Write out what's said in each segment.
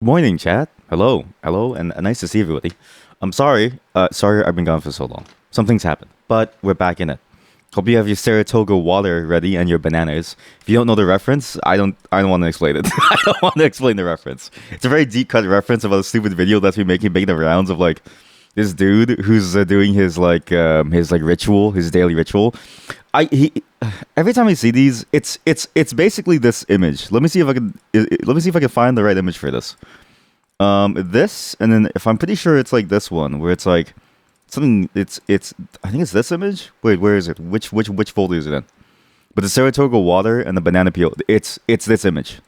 Morning, chat. Hello, hello, and nice to see everybody. I'm sorry, sorry I've been gone for so long. Something's happened, but we're back in it. Hope you have your Saratoga water ready and your bananas. If you don't know the reference, I don't want to explain it. I don't want to explain the reference. It's a very deep cut reference about a stupid video that's been making the rounds of like this dude who's doing his like ritual, his daily ritual. I he Every time I see these, it's basically this image. Let me see if I can find the right image for this. This, and then if I'm pretty sure it's like this one where it's like something. It's I think it's this image. Wait, where is it? Which folder is it in? But the Saratoga water and the banana peel. It's this image.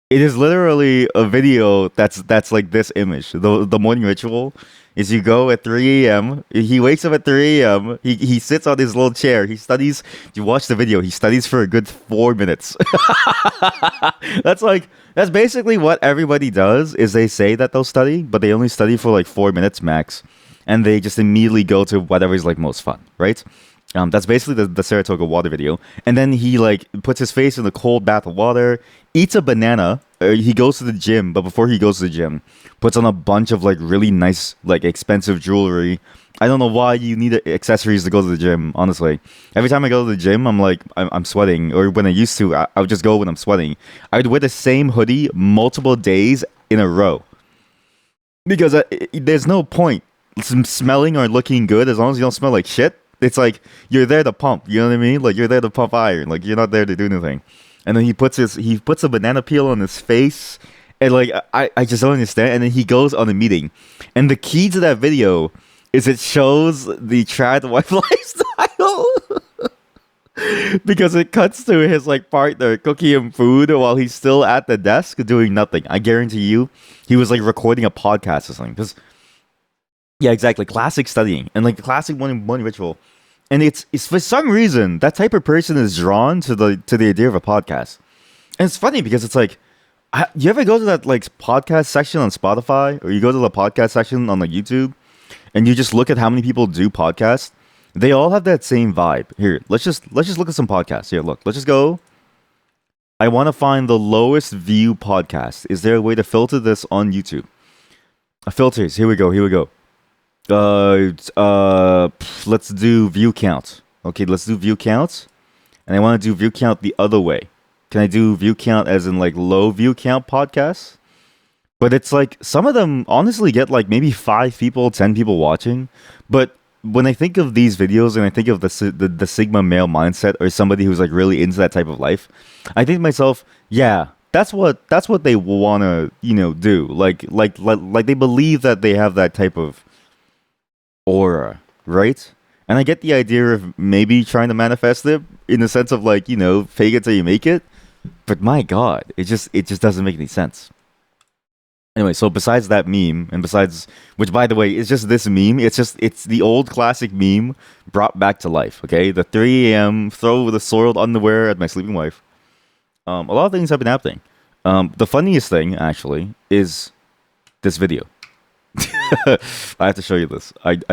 It is literally a video that's like this image. The morning ritual is you go at 3 a.m. He wakes up at 3 a.m. He sits on his little chair. He studies. You watch the video. He studies for a good 4 minutes. That's basically what everybody does. Is they say that they'll study, but they only study for like 4 minutes max, and they just immediately go to whatever is like most fun, right? That's basically the Saratoga water video. And then he like puts his face in the cold bath of water, eats a banana. He goes to the gym, but before he goes to the gym, puts on a bunch of like really nice, like expensive jewelry. I don't know why you need accessories to go to the gym. Honestly, every time I go to the gym, I'm sweating. Or when I used to, I would just go when I'm sweating. I would wear the same hoodie multiple days in a row because there's no point smelling or looking good as long as you don't smell like shit. It's like you're there to pump. You know what I mean? Like you're there to pump iron. Like you're not there to do anything. And then he puts a banana peel on his face, and like I just don't understand. And then he goes on a meeting, and the key to that video is it shows the trad wife lifestyle because it cuts to his like partner cooking him food while he's still at the desk doing nothing. I guarantee you, he was like recording a podcast or something. Because yeah, exactly, classic studying and like classic morning ritual. And it's for some reason that type of person is drawn to the idea of a podcast. And it's funny because it's like, you ever go to that like podcast section on Spotify, or you go to the podcast section on like YouTube, and you just look at how many people do podcasts? They all have that same vibe. Here, let's just look at some podcasts. Here, look, let's just go. I want to find the lowest view podcast. Is there a way to filter this on YouTube? Filters. Here we go. Here we go. Let's do view count. Okay, let's do view count. And I want to do view count the other way. Can I do view count as in like low view count podcasts? But it's like some of them honestly get like maybe 5 people, 10 people watching. But when I think of these videos and I think of the Sigma male mindset or somebody who's like really into that type of life, I think to myself, yeah, that's what they want to do. Like they believe that they have that type of aura, right? And I get the idea of maybe trying to manifest it in the sense of like, fake it till you make it. But my God, it just doesn't make any sense. Anyway, so besides that meme, and besides which by the way, it's just this meme, it's the old classic meme brought back to life, okay? The 3 a.m. throw the soiled underwear at my sleeping wife. A lot of things have been happening. The funniest thing actually is this video. I have to show you this. I've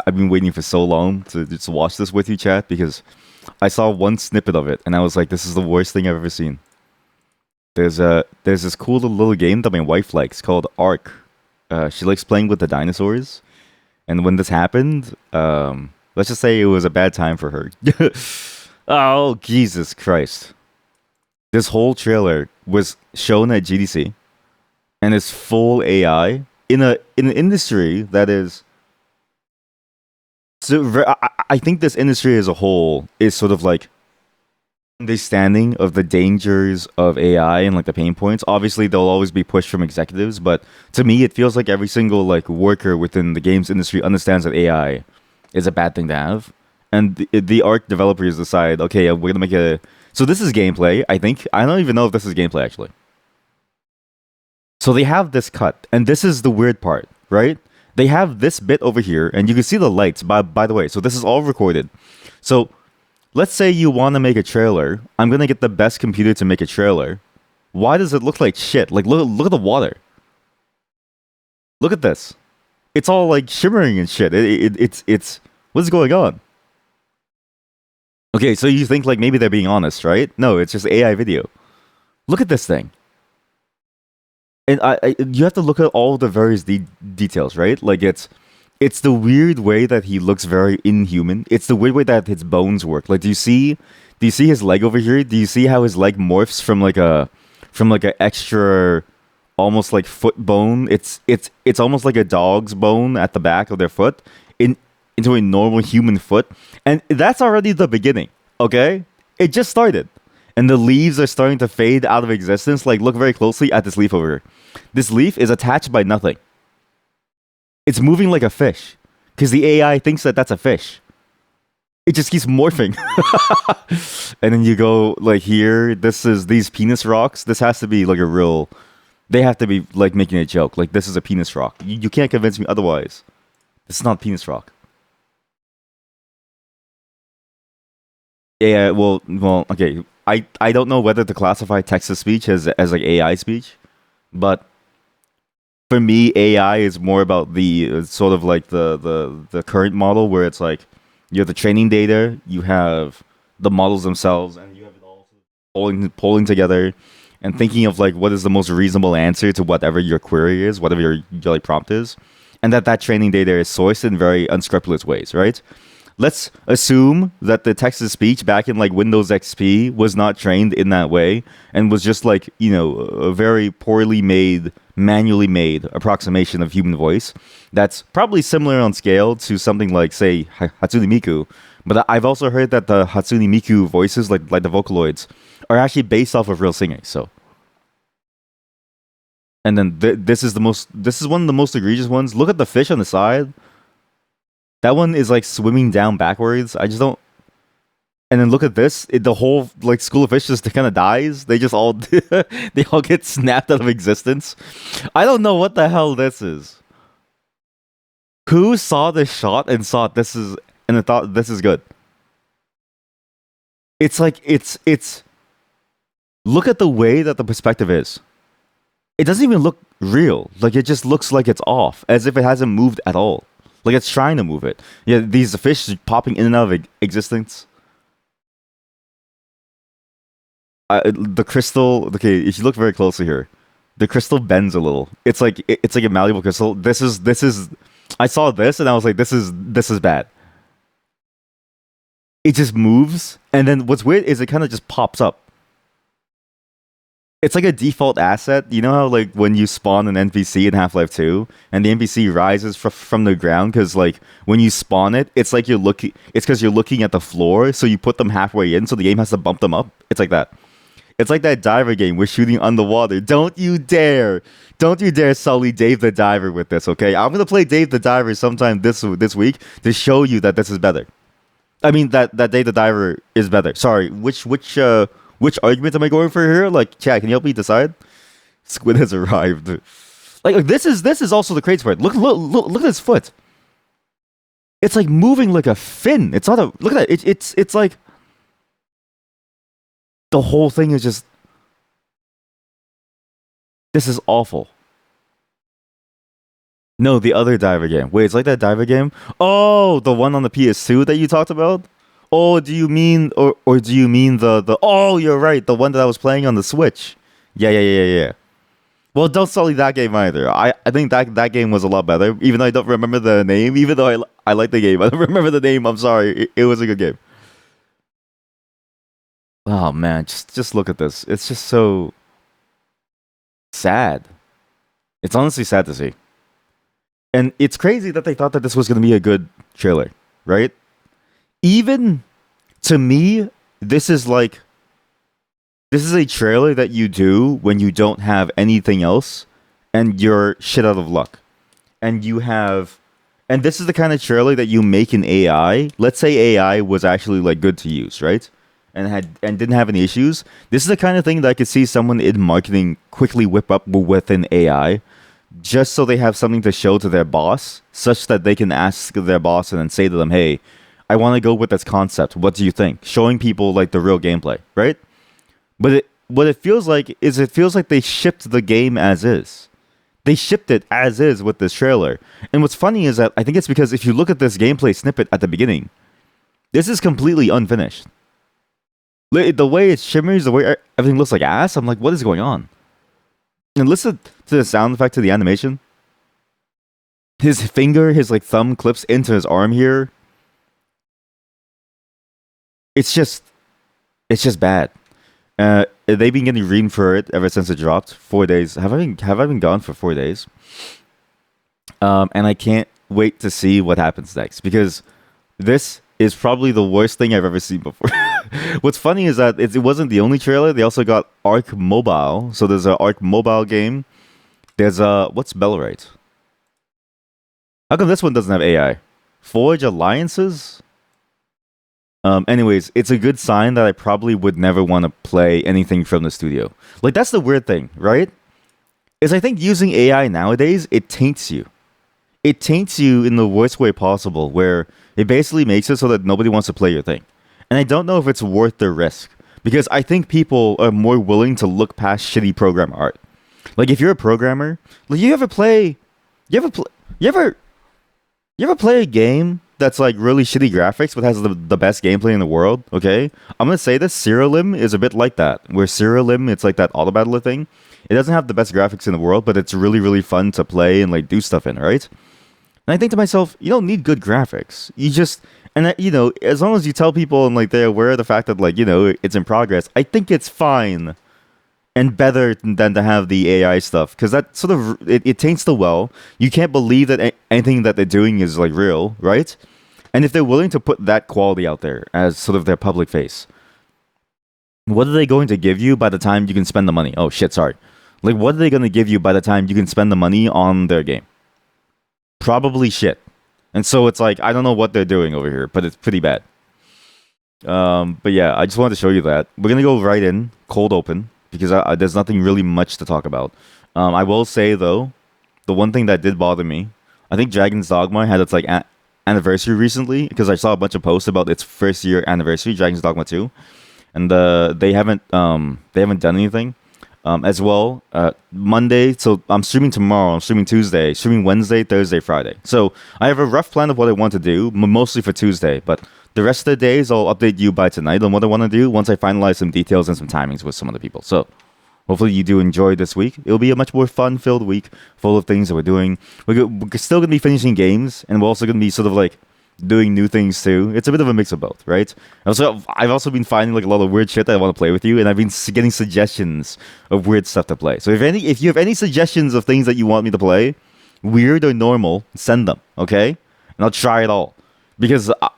been waiting for so long to just watch this with you, chat, because I saw one snippet of it and I was like, this is the worst thing I've ever seen. There's this cool little game that my wife likes called Ark. She likes playing with the dinosaurs, and when this happened, let's just say it was a bad time for her. Oh Jesus Christ! This whole trailer was shown at GDC, and it's full AI in an industry that is I think this industry as a whole is sort of like understanding of the dangers of AI and like the pain points. Obviously, they'll always be pushed from executives, but to me, it feels like every single like worker within the games industry understands that AI is a bad thing to have, and the Arc developers decide, okay, we're gonna make a. So this is gameplay. I think I don't even know if this is gameplay actually. So they have this cut, and this is the weird part, right? They have this bit over here, and you can see the lights. By the way, so this is all recorded. So let's say you want to make a trailer. I'm gonna get the best computer to make a trailer. Why does it look like shit? Like look at the water. Look at this. It's all like shimmering and shit. It's what's going on? Okay, so you think like maybe they're being honest, right? No, it's just AI video. Look at this thing. And you have to look at all the various details, right? Like it's the weird way that he looks very inhuman. It's the weird way that his bones work. Like, do you see his leg over here? Do you see how his leg morphs from like a extra, almost like foot bone? It's almost like a dog's bone at the back of their foot in into a normal human foot, and that's already the beginning. Okay, it just started, and the leaves are starting to fade out of existence. Like, look very closely at this leaf over here. This leaf is attached by nothing. It's moving like a fish because the AI thinks that that's a fish. It just keeps morphing. And then you go like here. This is these penis rocks. This has to be like a real. They have to be like making a joke. Like, this is a penis rock. You can't convince me otherwise. It's not penis rock. Yeah. Well. Okay. I don't know whether to classify text to speech as like AI speech, but for me, AI is more about the sort of like the current model where it's like you have the training data, you have the models themselves, and you have it all polling together and thinking of like what is the most reasonable answer to whatever your query is, whatever your like prompt is, and that training data is sourced in very unscrupulous ways, right? Let's assume that the text to speech back in like Windows XP was not trained in that way and was just like, a very poorly made, manually made approximation of human voice. That's probably similar on scale to something like, say, Hatsune Miku. But I've also heard that the Hatsune Miku voices, like the Vocaloids, are actually based off of real singing. So, and then this is one of the most egregious ones. Look at the fish on the side. That one is like swimming down backwards. I just don't. And then look at this. The whole like school of fish just kind of dies. They just all they all get snapped out of existence. I don't know what the hell this is. Who saw this shot and thought this is and thought this is good? It's like it's. Look at the way that the perspective is. It doesn't even look real. Like, it just looks like it's off, as if it hasn't moved at all. Like, it's trying to move it. Yeah, these fish popping in and out of existence. The crystal. Okay, if you look very closely here, the crystal bends a little. It's like a malleable crystal. This is. I saw this and I was like, this is bad. It just moves, and then what's weird is it kind of just pops up. It's like a default asset. You know how like when you spawn an NPC in Half-Life 2 and the NPC rises from the ground because like when you spawn it, it's like it's because you're looking at the floor, so you put them halfway in, so the game has to bump them up. It's like that. It's like that diver game we're shooting underwater. Don't you dare. Don't you dare sully Dave the Diver with this, okay? I'm gonna play Dave the Diver sometime this week to show you that this is better. I mean that Dave the Diver is better. Sorry, which argument am I going for here? Like, chat, can you help me decide? Squid has arrived. Like this is also the crazy part. Look at his foot. It's like moving like a fin. It's not a look at that. It's like the whole thing is just. This is awful. No, the other diver game. Wait, it's like that diver game? Oh, the one on the PS2 that you talked about? Oh, do you mean or do you mean the oh, you're right, the one that I was playing on the Switch. Yeah. Well, don't sully that game either. I think that game was a lot better, even though I don't remember the name, even though I like the game. I don't remember the name. I'm sorry. It was a good game. Oh man, just look at this. It's just so sad. It's honestly sad to see. And it's crazy that they thought that this was going to be a good trailer, right? Even to me, this is like this is a trailer that you do when you don't have anything else and you're shit out of luck. And you have and this is the kind of trailer that you make in AI. Let's say AI was actually like good to use, right? And didn't have any issues. This is the kind of thing that I could see someone in marketing quickly whip up with an AI just so they have something to show to their boss, such that they can ask their boss and then say to them, "Hey, I want to go with this concept. What do you think?" Showing people like the real gameplay, right? But what it feels like is it feels like they shipped the game as is. They shipped it as is with this trailer. And what's funny is that I think it's because if you look at this gameplay snippet at the beginning, this is completely unfinished. The way it shimmers, the way everything looks like ass, I'm like, what is going on? And listen to the sound effect to the animation. His like thumb clips into his arm here. It's just it's just bad. They've been getting reamed for it ever since it dropped. 4 days. Have I been gone for 4 days? And I can't wait to see what happens next because this is probably the worst thing I've ever seen before. What's funny is that it wasn't the only trailer. They also got Arc Mobile. So there's an Arc Mobile game. There's what's Bellerite? How come this one doesn't have AI? Forge Alliances? Anyways, it's a good sign that I probably would never want to play anything from the studio. Like that's the weird thing, right? Is I think using AI nowadays, it taints you. It taints you in the worst way possible, where it basically makes it so that nobody wants to play your thing. And I don't know if it's worth the risk because I think people are more willing to look past shitty program art. Like if you're a programmer, like you ever play, you ever you ever play a game that's like really shitty graphics but has the best gameplay in the world? Okay, I'm gonna say this. Serialim is a bit like that, where Serialim it's like that auto battler thing. It doesn't have the best graphics in the world, but it's really really fun to play and like do stuff in, right? And I think to myself, you don't need good graphics. You just and that, as long as you tell people and like they're aware of the fact that like it's in progress, I think it's fine and better than to have the AI stuff because that sort of it taints the well. You can't believe that anything that they're doing is like real, right? And if they're willing to put that quality out there as sort of their public face, what are they going to give you by the time you can spend the money? Oh shit, sorry. Like, what are they going to give you by the time you can spend the money on their game? Probably shit. And so it's like I don't know what they're doing over here, but it's pretty bad. But yeah, I just wanted to show you that we're gonna go right in cold open because there's nothing really much to talk about. I will say though, the one thing that did bother me, I think Dragon's Dogma had its like anniversary recently because I saw a bunch of posts about its first year anniversary, Dragon's Dogma 2, and they haven't done anything. As well, Monday. So I'm streaming tomorrow. I'm streaming Tuesday. Streaming Wednesday, Thursday, Friday. So I have a rough plan of what I want to do, mostly for Tuesday. But the rest of the days, I'll update you by tonight on what I want to do once I finalize some details and some timings with some other people. So hopefully you do enjoy this week. It'll be a much more fun-filled week, full of things that we're doing. We're still gonna be finishing games, and we're also gonna be sort of like doing new things too. It's a bit of a mix of both, right? I've also been finding like a lot of weird shit that I want to play with you, and I've been getting suggestions of weird stuff to play. So if you have any suggestions of things that you want me to play, weird or normal, send them, okay? And I'll try it all because I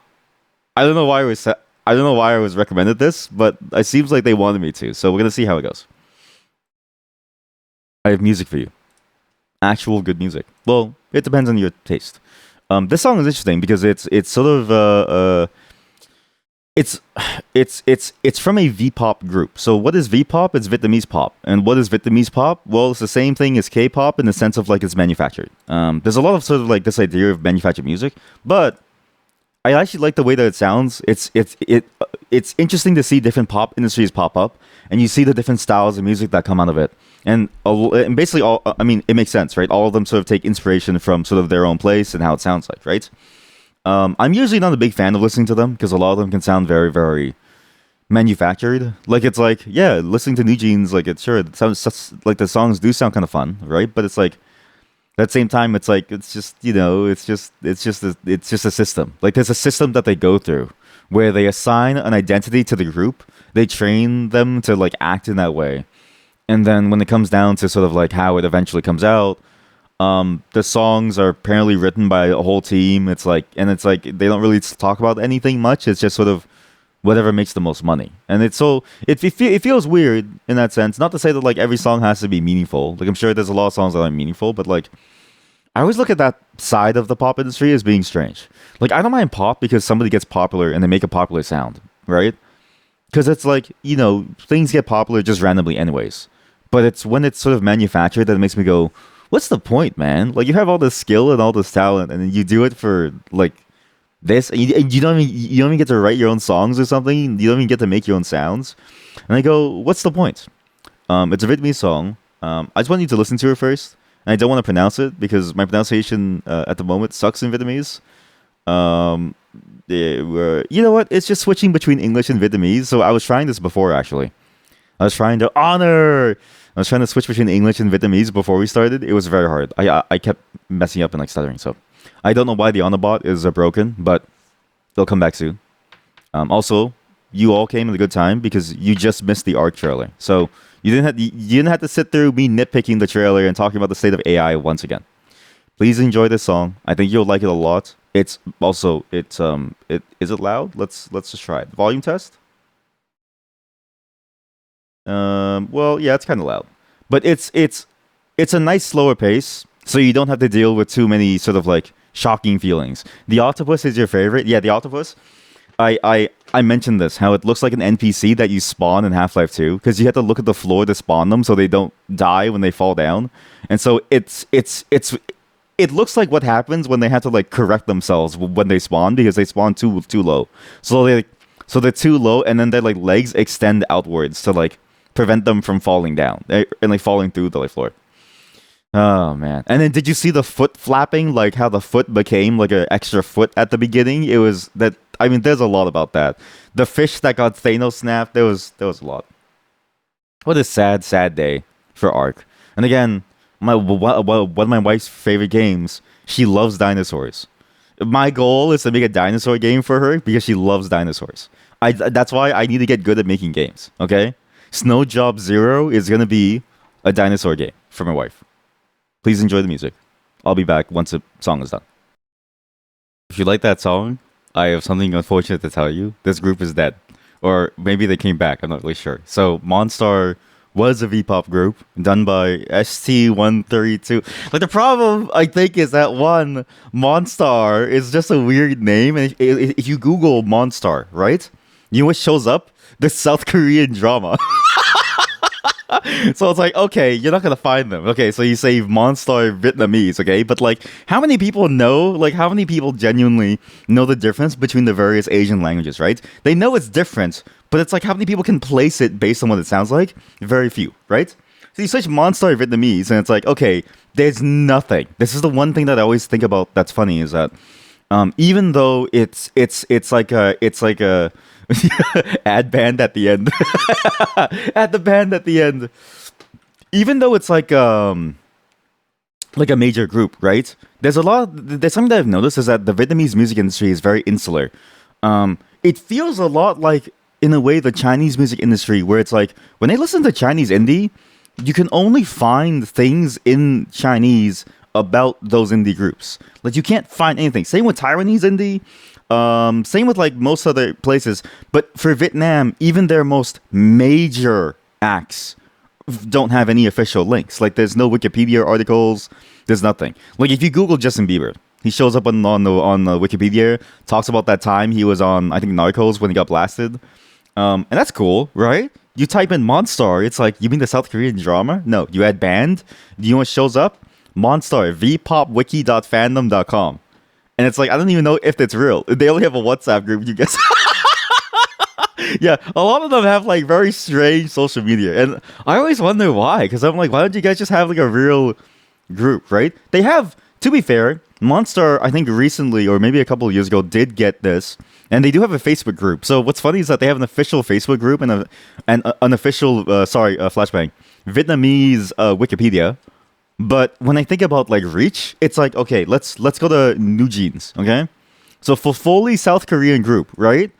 don't know why I don't know why I was recommended this, but it seems like they wanted me to. So we're gonna see how it goes. I have music for you, actual good music. Well, it depends on your taste. This song is interesting because it's sort of it's it's from a V-pop group. So what is V-pop? It's Vietnamese pop. And what is Vietnamese pop? Well, it's the same thing as K-pop in the sense of like it's manufactured. There's a lot of sort of like this idea of manufactured music, but I actually like the way that it sounds. It's interesting to see different pop industries pop up, and you see the different styles of music that come out of it. And basically, I mean, it makes sense, right? All of them sort of take inspiration from sort of their own place and how it sounds like, right? I'm usually not a big fan of listening to them because a lot of them can sound very, very manufactured. Like it's like, yeah, listening to New Jeans, like it sounds like the songs do sound kind of fun, right? But it's like at the same time, it's like it's just it's just a system. Like there's a system that they go through where they assign an identity to the group. They train them to like act in that way. And then when it comes down to sort of like how it eventually comes out, the songs are apparently written by a whole team. It's like they don't really talk about anything much. It's just sort of whatever makes the most money. And it's so it feels weird in that sense. Not to say that like every song has to be meaningful. Like I'm sure there's a lot of songs that aren't meaningful, but like I always look at that side of the pop industry as being strange. Like I don't mind pop because somebody gets popular and they make a popular sound, right? Because it's like things get popular just randomly anyways. But it's when it's sort of manufactured that it makes me go, what's the point, man? Like you have all this skill and all this talent, and you do it for like this, and you don't even get to write your own songs or something. You don't even get to make your own sounds. And I go, what's the point? It's a Vietnamese song. I just want you to listen to it first, and I don't want to pronounce it because my pronunciation at the moment sucks in Vietnamese. You know what? It's just switching between English and Vietnamese. So I was trying this before actually. I was trying to honor I was trying to switch between English and Vietnamese before we started. It was very hard. I kept messing up and like stuttering. So I don't know why the Onabot is broken, but they'll come back soon. Also, you all came at a good time because you just missed the Arc trailer. So you didn't have to sit through me nitpicking the trailer and talking about the state of AI once again. Please enjoy this song. I think you'll like it a lot. It's also it is it loud? Let's just try it. Volume test. Well, yeah, it's kind of loud, but it's a nice slower pace, so you don't have to deal with too many sort of like shocking feelings. The octopus is your favorite. Yeah, the octopus. I mentioned this how it looks like an NPC that you spawn in Half-Life 2 because you have to look at the floor to spawn them so they don't die when they fall down, and so it looks like what happens when they have to like correct themselves when they spawn because they spawn too low. So they're too low, and then their like legs extend outwards to like prevent them from falling down and like falling through the like, floor. Oh man! And then did you see the foot flapping? Like how the foot became like an extra foot at the beginning. It was that. I mean, there's a lot about that. The fish that got Thanos snapped. There was a lot. What a sad day for Ark. And again, one of my wife's favorite games. She loves dinosaurs. My goal is to make a dinosaur game for her because she loves dinosaurs. That's why I need to get good at making games. Okay, Snow Job 0 is gonna be a dinosaur game for my wife. Please enjoy the music. I'll be back once the song is done. If you like that song, I have something unfortunate to tell you. This group is dead, or maybe they came back. I'm not really sure. So Monstar was a V-pop group done by ST132. Like the problem, I think, is that one Monstar is just a weird name, and if you Google Monstar, right, you know what shows up? The South Korean drama. So it's like, okay, you're not gonna find them. Okay, so you say Monstar Vietnamese, okay, but like, how many people know? Like, how many people genuinely know the difference between the various Asian languages? Right? They know it's different, but it's like, how many people can place it based on what it sounds like? Very few, right? So you search Monstar Vietnamese, and it's like, okay, there's nothing. This is the one thing that I always think about. That's funny is that even though it's like a ad band at the end. At the band at the end. Even though it's like a major group, right? There's something that I've noticed is that the Vietnamese music industry is very insular. It feels a lot like, in a way, the Chinese music industry, where it's like when they listen to Chinese indie, you can only find things in Chinese about those indie groups. Like you can't find anything. Same with Taiwanese indie. Same with like most other places, but for Vietnam, even their most major acts don't have any official links. Like there's no Wikipedia articles, there's nothing. Like if you Google Justin Bieber, he shows up on the Wikipedia, talks about that time he was on, I think, Narcos when he got blasted, and that's cool, right? You type in Monstar, it's like, you mean the South Korean drama? No, you add band. Do you know what shows up? Monstar, vpopwiki.fandom.com. And it's like, I don't even know if it's real. They only have a WhatsApp group, you guess. Yeah, a lot of them have like very strange social media. And I always wonder why. Because I'm like, why don't you guys just have like a real group, right? They have, to be fair, Monstar, I think recently, or maybe a couple of years ago, did get this. And they do have a Facebook group. So what's funny is that they have an official Facebook group and an unofficial, flashbang, Vietnamese Wikipedia. But when I think about like reach, it's like, okay, let's go to New Jeans, okay? So for fully South Korean group, right?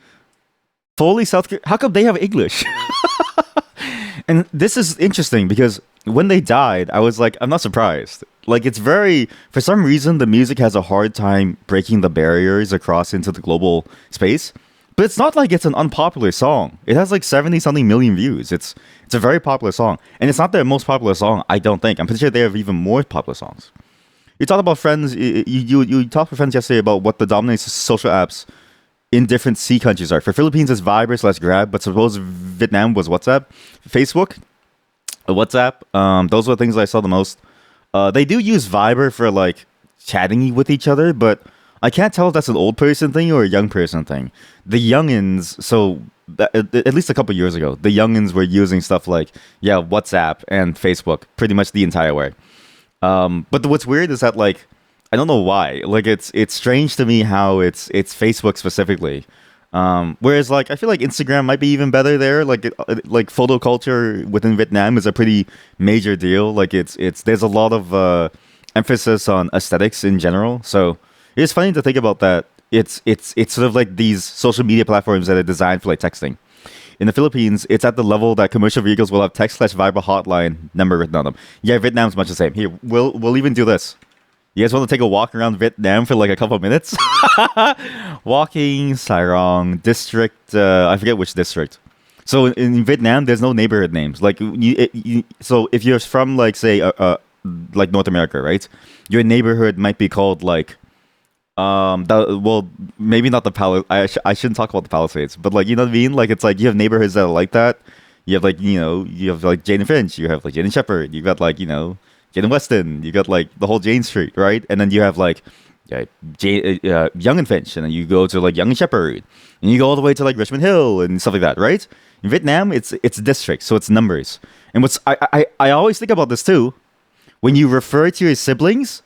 Fully South Korean, how come they have English? And this is interesting because when they died, I was like, I'm not surprised. Like it's very, for some reason, the music has a hard time breaking the barriers across into the global space. But it's not like it's an unpopular song. It has like 70-something million views. It's a very popular song. And it's not their most popular song, I don't think. I'm pretty sure they have even more popular songs. You talked about friends, you talked with friends yesterday about what the dominant social apps in different C countries are. For Philippines, it's Viber/Grab, but suppose Vietnam was WhatsApp. Facebook, WhatsApp, those are the things I saw the most. They do use Viber for like chatting with each other, but I can't tell if that's an old person thing or a young person thing. The youngins, at least a couple years ago, the youngins were using stuff like, WhatsApp and Facebook pretty much the entire way. But what's weird is that, like, I don't know why. Like, it's strange to me how it's Facebook specifically Whereas like I feel like Instagram might be even better there. Like photo culture within Vietnam is a pretty major deal. Like it's there's a lot of emphasis on aesthetics in general. So it's funny to think about that. It's sort of like these social media platforms that are designed for like texting. In the Philippines, it's at the level that commercial vehicles will have text/Viber hotline number written on them. Yeah, Vietnam's much the same. Here, we'll even do this. You guys want to take a walk around Vietnam for like a couple of minutes? Walking Sairong district. I forget which district. So in Vietnam, there's no neighborhood names. Like so if you're from like say like North America, right? Your neighborhood might be called like well, maybe not the palace. I shouldn't talk about the Palisades, but like you know what I mean. Like it's like you have neighborhoods that are like that. You have like you have like Jane and Finch. You have like Jane and Shepherd. You got like Jane and Weston. You got like the whole Jane Street, right? And then you have like Young and Finch, and then you go to like Young and Shepherd, and you go all the way to like Richmond Hill and stuff like that, right? In Vietnam, it's districts, so it's numbers. And what's I always think about this too. When you refer to your siblings,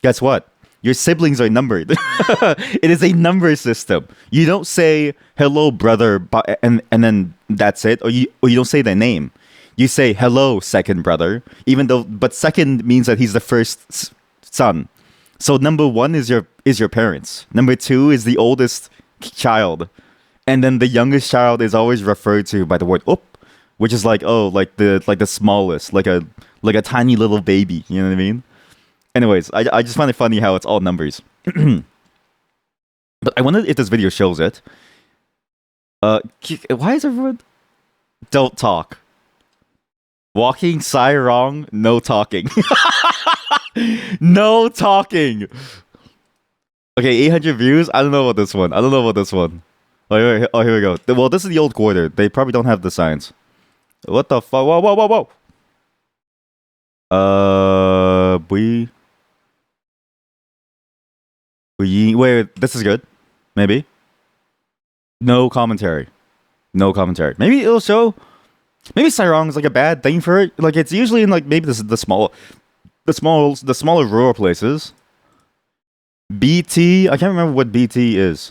guess what? Your siblings are numbered. It is a number system. You don't say hello, brother, and then that's it, or you don't say their name. You say hello, second brother, even though but second means that he's the first son. So number one is your parents. Number two is the oldest child, and then the youngest child is always referred to by the word up, which is like like the smallest, like a tiny little baby. You know what I mean? Anyways, I just find it funny how it's all numbers. But I wonder if this video shows it. Why is everyone? Don't talk. Walking Sai wrong. No talking. No talking. Okay, 800 views. I don't know about this one. Oh, here we go. Well, this is the old quarter. They probably don't have the signs. What the fuck? Whoa, whoa, whoa, whoa. Wait, this is good. Maybe. No commentary. No commentary. Maybe it'll show. Maybe Sairong is like a bad thing for it. Like it's usually in like maybe this is the smaller rural places. BT. I can't remember what BT is.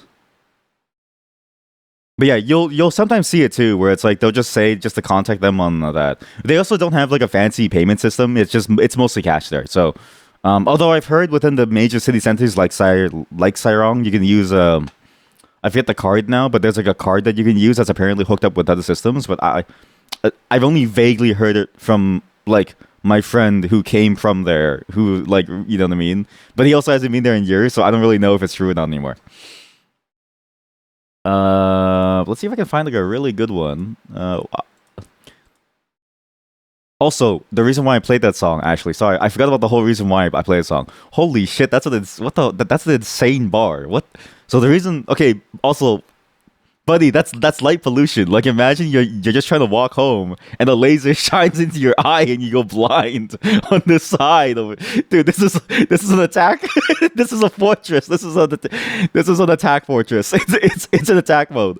But yeah, you'll sometimes see it too, where it's like they'll just say just to contact them on that. They also don't have like a fancy payment system. It's mostly cash there. So. Although I've heard within the major city centers like Sairong, you can use I forget the card now, but there's like a card that you can use that's apparently hooked up with other systems. But I've only vaguely heard it from like my friend who came from there, who like you know what I mean. But he also hasn't been there in years, so I don't really know if it's true or not anymore. Let's see if I can find like a really good one. Also, the reason why I played that song, actually, sorry, I forgot about the whole reason why I played the song. Holy shit, that's that's an insane bar. What? So the reason, okay, also, buddy, that's light pollution. Like, imagine you're just trying to walk home and a laser shines into your eye and you go blind on the side of it. Dude, this is an attack. This is a fortress. This is an attack fortress. It's an attack mode.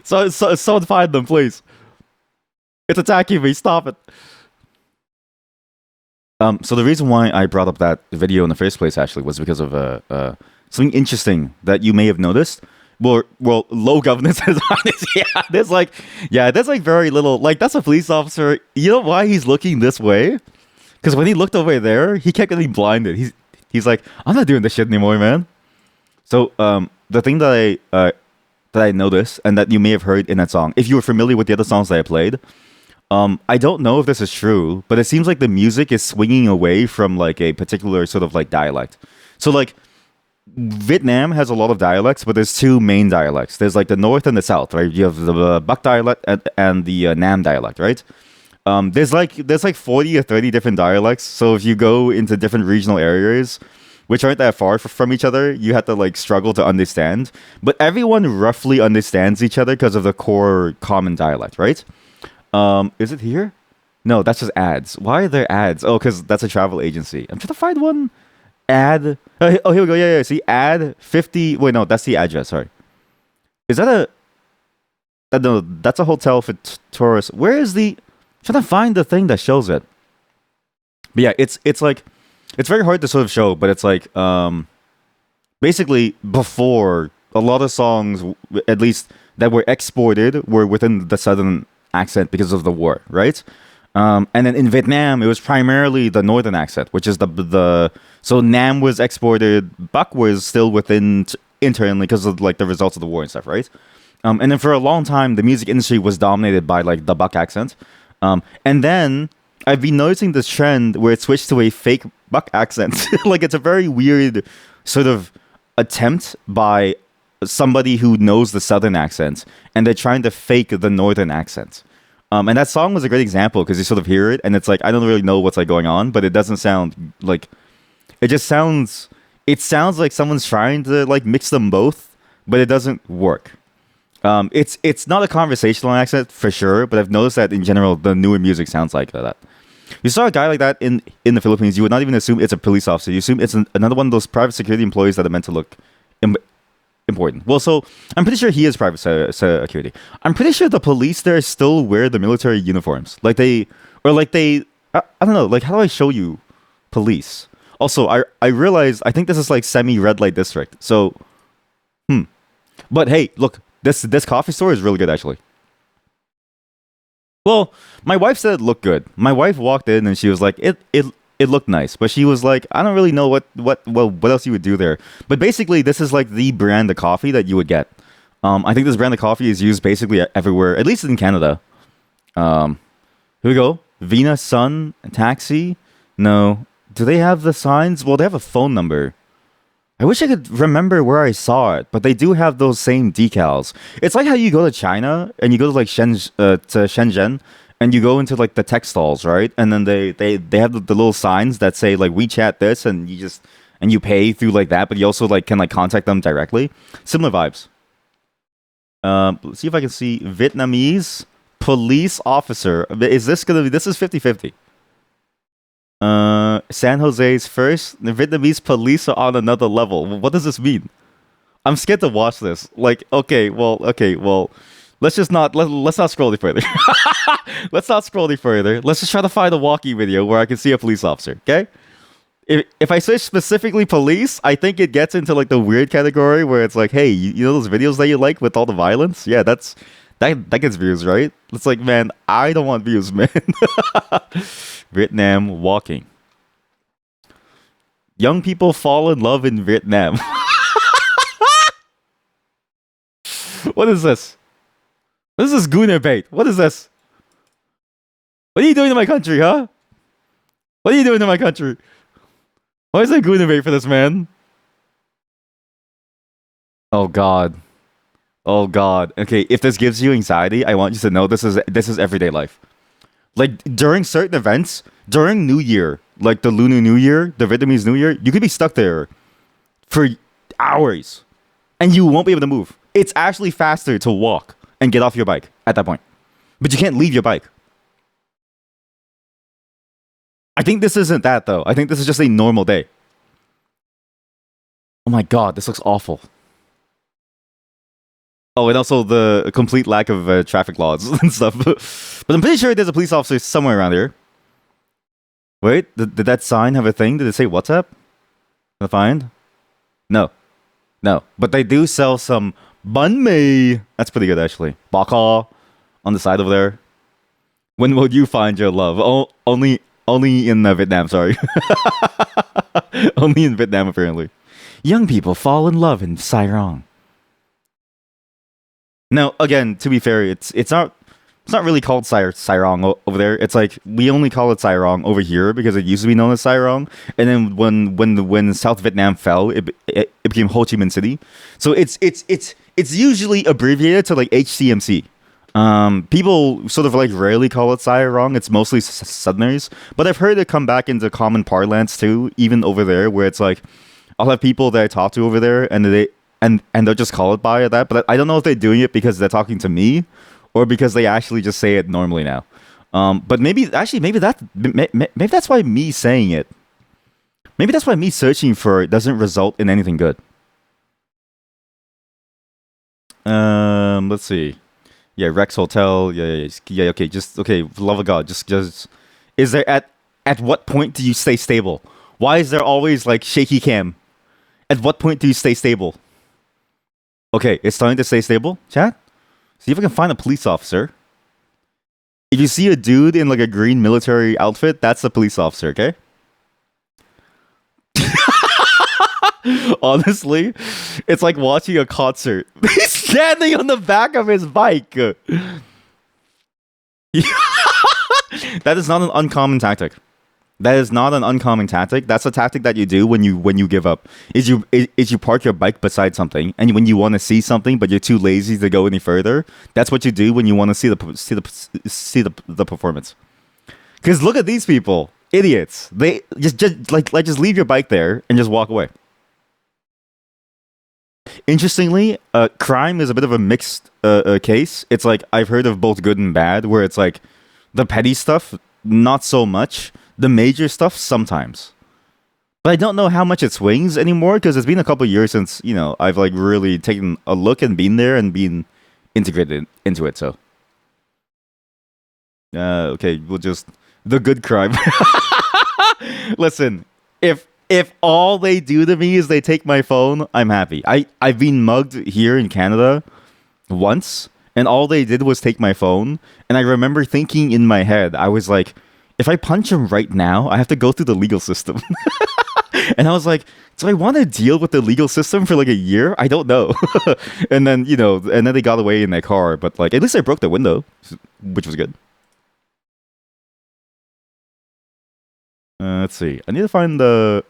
So someone find them, please. It's attacking me. Stop it. So the reason why I brought up that video in the first place actually was because of something interesting that you may have noticed. Well, low governance is honest. There's like very little. Like that's a police officer. You know why he's looking this way? Because when he looked over there, he kept getting blinded. He's like, I'm not doing this shit anymore, man. So the thing that I noticed and that you may have heard in that song, if you were familiar with the other songs that I played. I don't know if this is true, but it seems like the music is swinging away from like a particular sort of like dialect. So like Vietnam has a lot of dialects, but there's two main dialects. There's like the north and the south, right? You have the Bắc dialect and the Nam dialect, right? There's like 40 or 30 different dialects. So if you go into different regional areas, which aren't that far from each other, you have to like struggle to understand. But everyone roughly understands each other because of the core common dialect, right? Is it here? No, that's just ads. Why are there ads? Oh, because that's a travel agency. I'm trying to find one. Ad. Oh, here we go. Yeah. See, ad 50. Wait, no, that's the address. Sorry. Is that no, that's a hotel for tourists. Where is the? I'm trying to find the thing that shows it. But yeah, it's like it's very hard to sort of show, but it's like basically before a lot of songs, at least that were exported, were within the southern accent because of the war, right? And then in Vietnam, it was primarily the northern accent, which is the so Nam was exported, Buck was still within internally because of like the results of the war and stuff, right? And then for a long time, the music industry was dominated by like the Buck accent. And then I've been noticing this trend where it switched to a fake Buck accent. Like it's a very weird sort of attempt by somebody who knows the southern accent, and they're trying to fake the northern accent. And that song was a great example because you sort of hear it, and it's like I don't really know what's like going on, but it doesn't sound like it. Just sounds. It sounds like someone's trying to like mix them both, but it doesn't work. It's not a conversational accent for sure, but I've noticed that in general the newer music sounds like that. You saw a guy like that in the Philippines, you would not even assume it's a police officer. You assume it's another one of those private security employees that are meant to look Im- important. Well, so I'm pretty sure he is private security. I'm pretty sure the police there still wear the military uniforms, like they or like they. I don't know. Like how do I show you police? Also, I realize I think this is like semi red light district. So, but hey, look, this coffee store is really good actually. Well, my wife said it looked good. My wife walked in and she was like, it looked nice, but she was like, I don't really know what else you would do there. But basically, this is like the brand of coffee that you would get. I think this brand of coffee is used basically everywhere, at least in Canada. Um, Here we go. Vina Sun Taxi. No, do they have the signs? Well, they have a phone number. I wish I could remember where I saw it, but they do have those same decals. It's like how you go to China and you go to like to Shenzhen and you go into like the tech stalls, right? And then they have the little signs that say like WeChat this and you pay through like that, but you also like can like contact them directly. Similar vibes. Let's see if I can see Vietnamese police officer. Is this gonna be? This is 50-50. San Jose's first. The Vietnamese police are on another level. What does this mean? I'm scared to watch this. Like, okay, well. Let's just not let's not scroll any further. Let's not scroll any further. Let's just try to find a walkie video where I can see a police officer. Okay. If I search specifically police, I think it gets into like the weird category where it's like, hey, you know those videos that you like with all the violence? Yeah, that gets views, right? It's like, man, I don't want views, man. Vietnam walking. Young people fall in love in Vietnam. What is this? This is Gooner bait. What is this? What are you doing to my country, huh? What are you doing to my country? Why is there Gooner bait for this man? Oh God. Oh God. Okay, if this gives you anxiety, I want you to know this is everyday life. Like during certain events, during New Year, like the Lunar New Year, the Vietnamese New Year, you could be stuck there for hours and you won't be able to move. It's actually faster to walk and get off your bike at that point. But you can't leave your bike. I think this isn't that though. I think this is just a normal day. Oh my God, this looks awful. Oh, and also the complete lack of traffic laws and stuff. But I'm pretty sure there's a police officer somewhere around here. Wait, did that sign have a thing? Did it say WhatsApp? Can I find? No, no. But they do sell some banh mi. That's pretty good actually. Baka on the side over there. When will you find your love? Only in Vietnam. Sorry, only in Vietnam apparently. Young people fall in love in Sairong. Now, again, to be fair, it's not really called Sairong over there. It's like we only call it Sairong over here because it used to be known as Sairong, and then when South Vietnam fell, it became Ho Chi Minh City. So it's usually abbreviated to like HCMC. People sort of like rarely call it Sairong. It's mostly Southerners, but I've heard it come back into common parlance too, even over there, where it's like I'll have people that I talk to over there, and they'll just call it by that. But I don't know if they're doing it because they're talking to me, or because they actually just say it normally now. But maybe that's why me saying it, maybe that's why me searching for it doesn't result in anything good. Let's see. Yeah, Rex Hotel. Yeah. Okay, just okay. For the love of God, just. Is there at what point do you stay stable? Why is there always like shaky cam? At what point do you stay stable? Okay, it's starting to stay stable. Chat. See if I can find a police officer. If you see a dude in like a green military outfit, that's a police officer. Okay. Honestly, it's like watching a concert. He's standing on the back of his bike. That is not an uncommon tactic. That is not an uncommon tactic. That's a tactic that you do when you give up. Is you park your bike beside something, and when you want to see something, but you're too lazy to go any further. That's what you do when you want to see the performance. Because look at these people, idiots. They just leave your bike there and just walk away. Interestingly, crime is a bit of a mixed case. It's like I've heard of both good and bad, where it's like the petty stuff, not so much. The major stuff, sometimes. But I don't know how much it swings anymore because it's been a couple years since, I've like really taken a look and been there and been integrated into it. So, okay, we'll just the good crime. Listen, if all they do to me is they take my phone, I'm happy. I've been mugged here in Canada once, and all they did was take my phone. And I remember thinking in my head, I was like, if I punch him right now, I have to go through the legal system. And I was like, do I want to deal with the legal system for like a year? I don't know. And then, and then they got away in their car. But like, at least I broke the window, which was good. Let's see. I need to find the...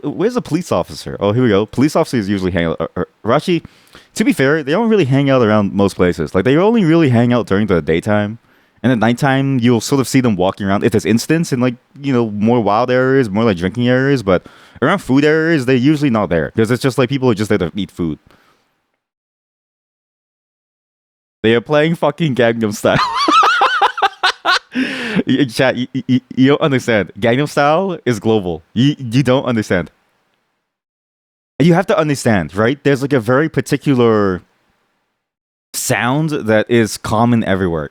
Where's the police officer? Oh, here we go. Police officers usually hang out. Rashi, to be fair, they don't really hang out around most places. Like, they only really hang out during the daytime. And at nighttime, you'll sort of see them walking around. If there's incidents in like, more wild areas, more like drinking areas, but around food areas, they're usually not there. Because it's just like people are just there to eat food. They are playing fucking Gangnam Style. Chat, you don't understand. Gangnam Style is global. You don't understand. You have to understand, right? There's like a very particular sound that is common everywhere.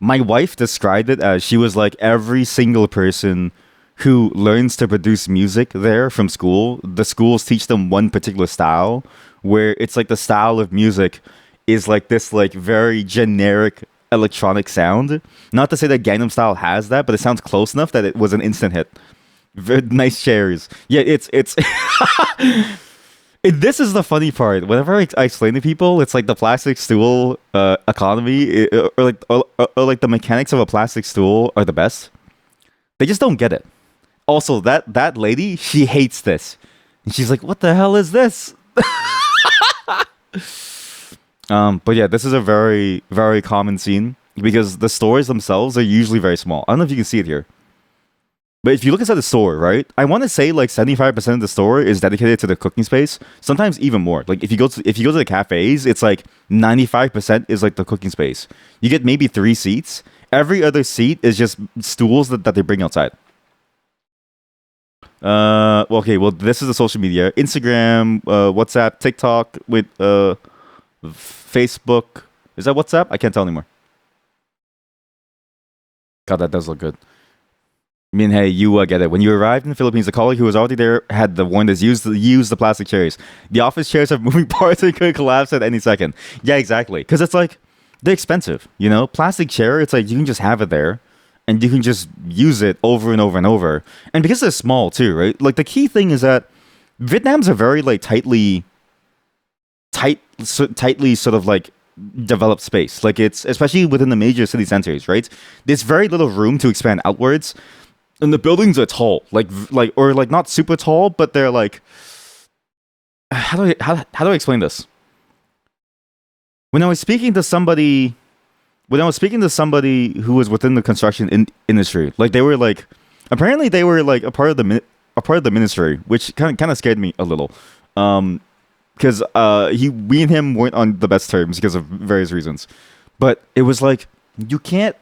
My wife described it as she was like every single person who learns to produce music there from school. The schools teach them one particular style where it's like the style of music is like this like very generic electronic sound. Not to say that Gangnam Style has that, but it sounds close enough that it was an instant hit. Very nice chairs. Yeah, it's this is the funny part. Whenever I explain to people, it's like the plastic stool economy, or like the mechanics of a plastic stool are the best. They just don't get it. Also, that lady, she hates this, and she's like, "What the hell is this?" But yeah, this is a very, very common scene because the stores themselves are usually very small. I don't know if you can see it here. But if you look inside the store, right, I want to say like 75% of the store is dedicated to the cooking space. Sometimes even more. Like if you go to the cafes, it's like 95% is like the cooking space. You get maybe 3 seats. Every other seat is just stools that they bring outside. Okay, well, this is the social media: Instagram, WhatsApp, TikTok, with Facebook. Is that WhatsApp? I can't tell anymore. God, that does look good. I mean, hey, you get it. When you arrived in the Philippines, a colleague who was already there had warned us, use the plastic chairs. The office chairs have moving parts and could collapse at any second. Yeah, exactly. Because it's like, they're expensive, Plastic chair, it's like, you can just have it there, and you can just use it over and over and over. And because they're small, too, right? Like, the key thing is that Vietnam's a very, like, tightly sort of, like, developed space. Like, it's, especially within the major city centers, right? There's very little room to expand outwards. And the buildings are tall, or not super tall, but they're like, how do I explain this? When I was speaking to somebody who was within the construction industry, like they were like, apparently they were like a part of the ministry, which kind of scared me a little, because we and him weren't on the best terms because of various reasons, but it was like you can't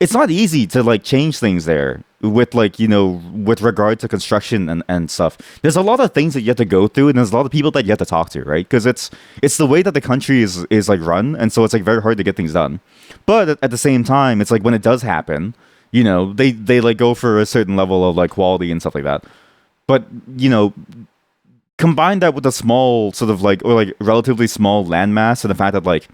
it's not easy to like change things there with with regard to construction and stuff. There's a lot of things that you have to go through, and there's a lot of people that you have to talk to, right? Because it's the way that the country is like run, and so it's like very hard to get things done. But at the same time, it's like when it does happen, they like go for a certain level of like quality and stuff like that. But Combine that with a small sort of like, or like relatively small landmass, and the fact that like,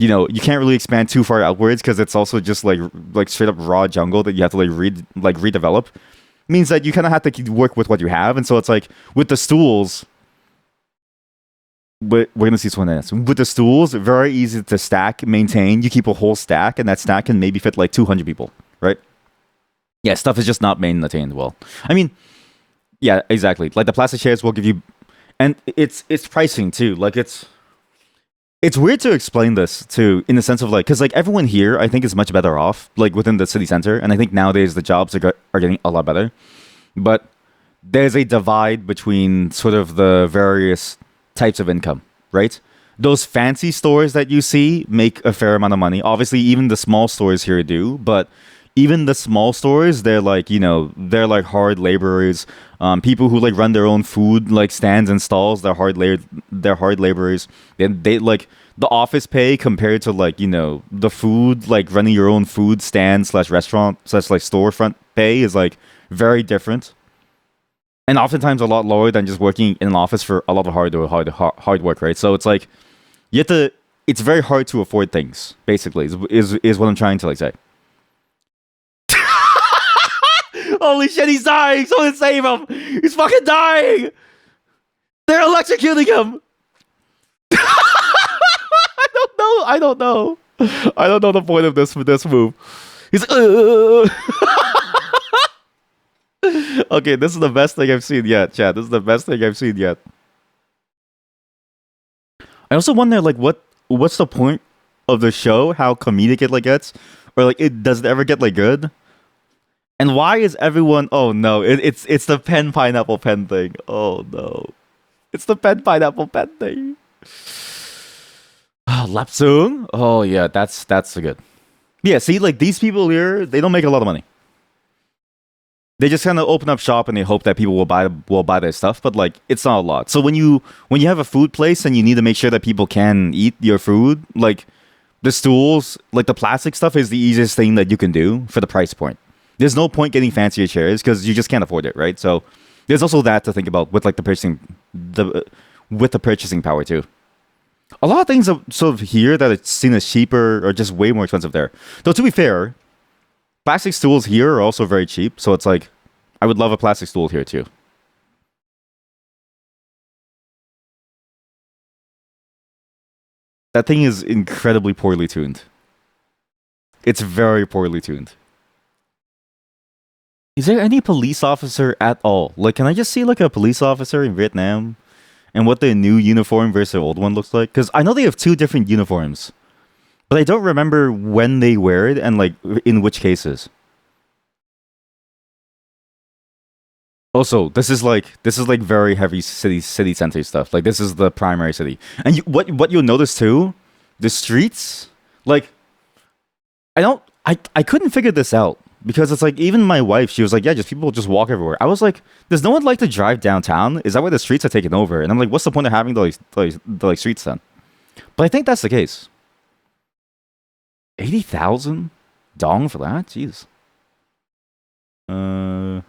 you know, you can't really expand too far outwards because it's also just like straight up raw jungle that you have to like redevelop, means that you kind of have to work with what you have. And so it's like with the stools, but we're gonna see this one else. With the stools, very easy to stack, maintain. You keep a whole stack, and that stack can maybe fit like 200 people, right? Yeah, stuff is just not maintained well. I mean, yeah, exactly. Like the plastic chairs will give you, and it's pricing too. Like it's weird to explain this too, in the sense of like, because like everyone here, I think is much better off like within the city center, and I think nowadays the jobs are getting a lot better, but there's a divide between sort of the various types of income, right? Those fancy stores that you see make a fair amount of money. Obviously, even the small stores here do, but even the small stores, they're like, you know, they're like hard laborers, people who like run their own food like stands and stalls. They're hard laborers. They like the office pay compared to like, you know, the food, like running your own food stand slash restaurant slash like storefront pay is like very different, and oftentimes a lot lower than just working in an office for a lot of hard work, right? So it's like you have to. It's very hard to afford things. Basically, is what I'm trying to like say. Holy shit, he's dying! Someone save him! He's fucking dying! They're electrocuting him! I don't know. I don't know. I don't know the point of this move. He's like, okay, this is the best thing I've seen yet, Chad. This is the best thing I've seen yet. I also wonder, like, what's the point of the show? How comedic it like gets, or like, it does it ever get like good? And why is everyone? Oh no, it's the pen pineapple pen thing. Oh no, it's the pen pineapple pen thing. Lapsung. Oh yeah, that's good. Yeah, see, like these people here, they don't make a lot of money. They just kind of open up shop and they hope that people will buy their stuff, but like it's not a lot. So when you have a food place and you need to make sure that people can eat your food, like the stools, like the plastic stuff is the easiest thing that you can do for the price point. There's no point getting fancier chairs because you just can't afford it, right? So there's also that to think about with like with the purchasing power too. A lot of things are sort of here that it's seen as cheaper or just way more expensive there. Though to be fair, plastic stools here are also very cheap, so it's like I would love a plastic stool here too. That thing is incredibly poorly tuned. It's very poorly tuned. Is there any police officer at all? Like, can I just see like a police officer in Vietnam and what their new uniform versus their old one looks like? Because I know they have two different uniforms, but I don't remember when they wear it and like in which cases. Also, this is like very heavy city center stuff. Like this is the primary city, and what you'll notice too, the streets. Like I couldn't figure this out because it's like even my wife, she was like, yeah, just people just walk everywhere. I was like, does no one like to drive downtown? Is that why the streets are taken over? And I'm like, what's the point of having the streets then? But I think that's the case. 80,000 dong for that? Jeez. Uh,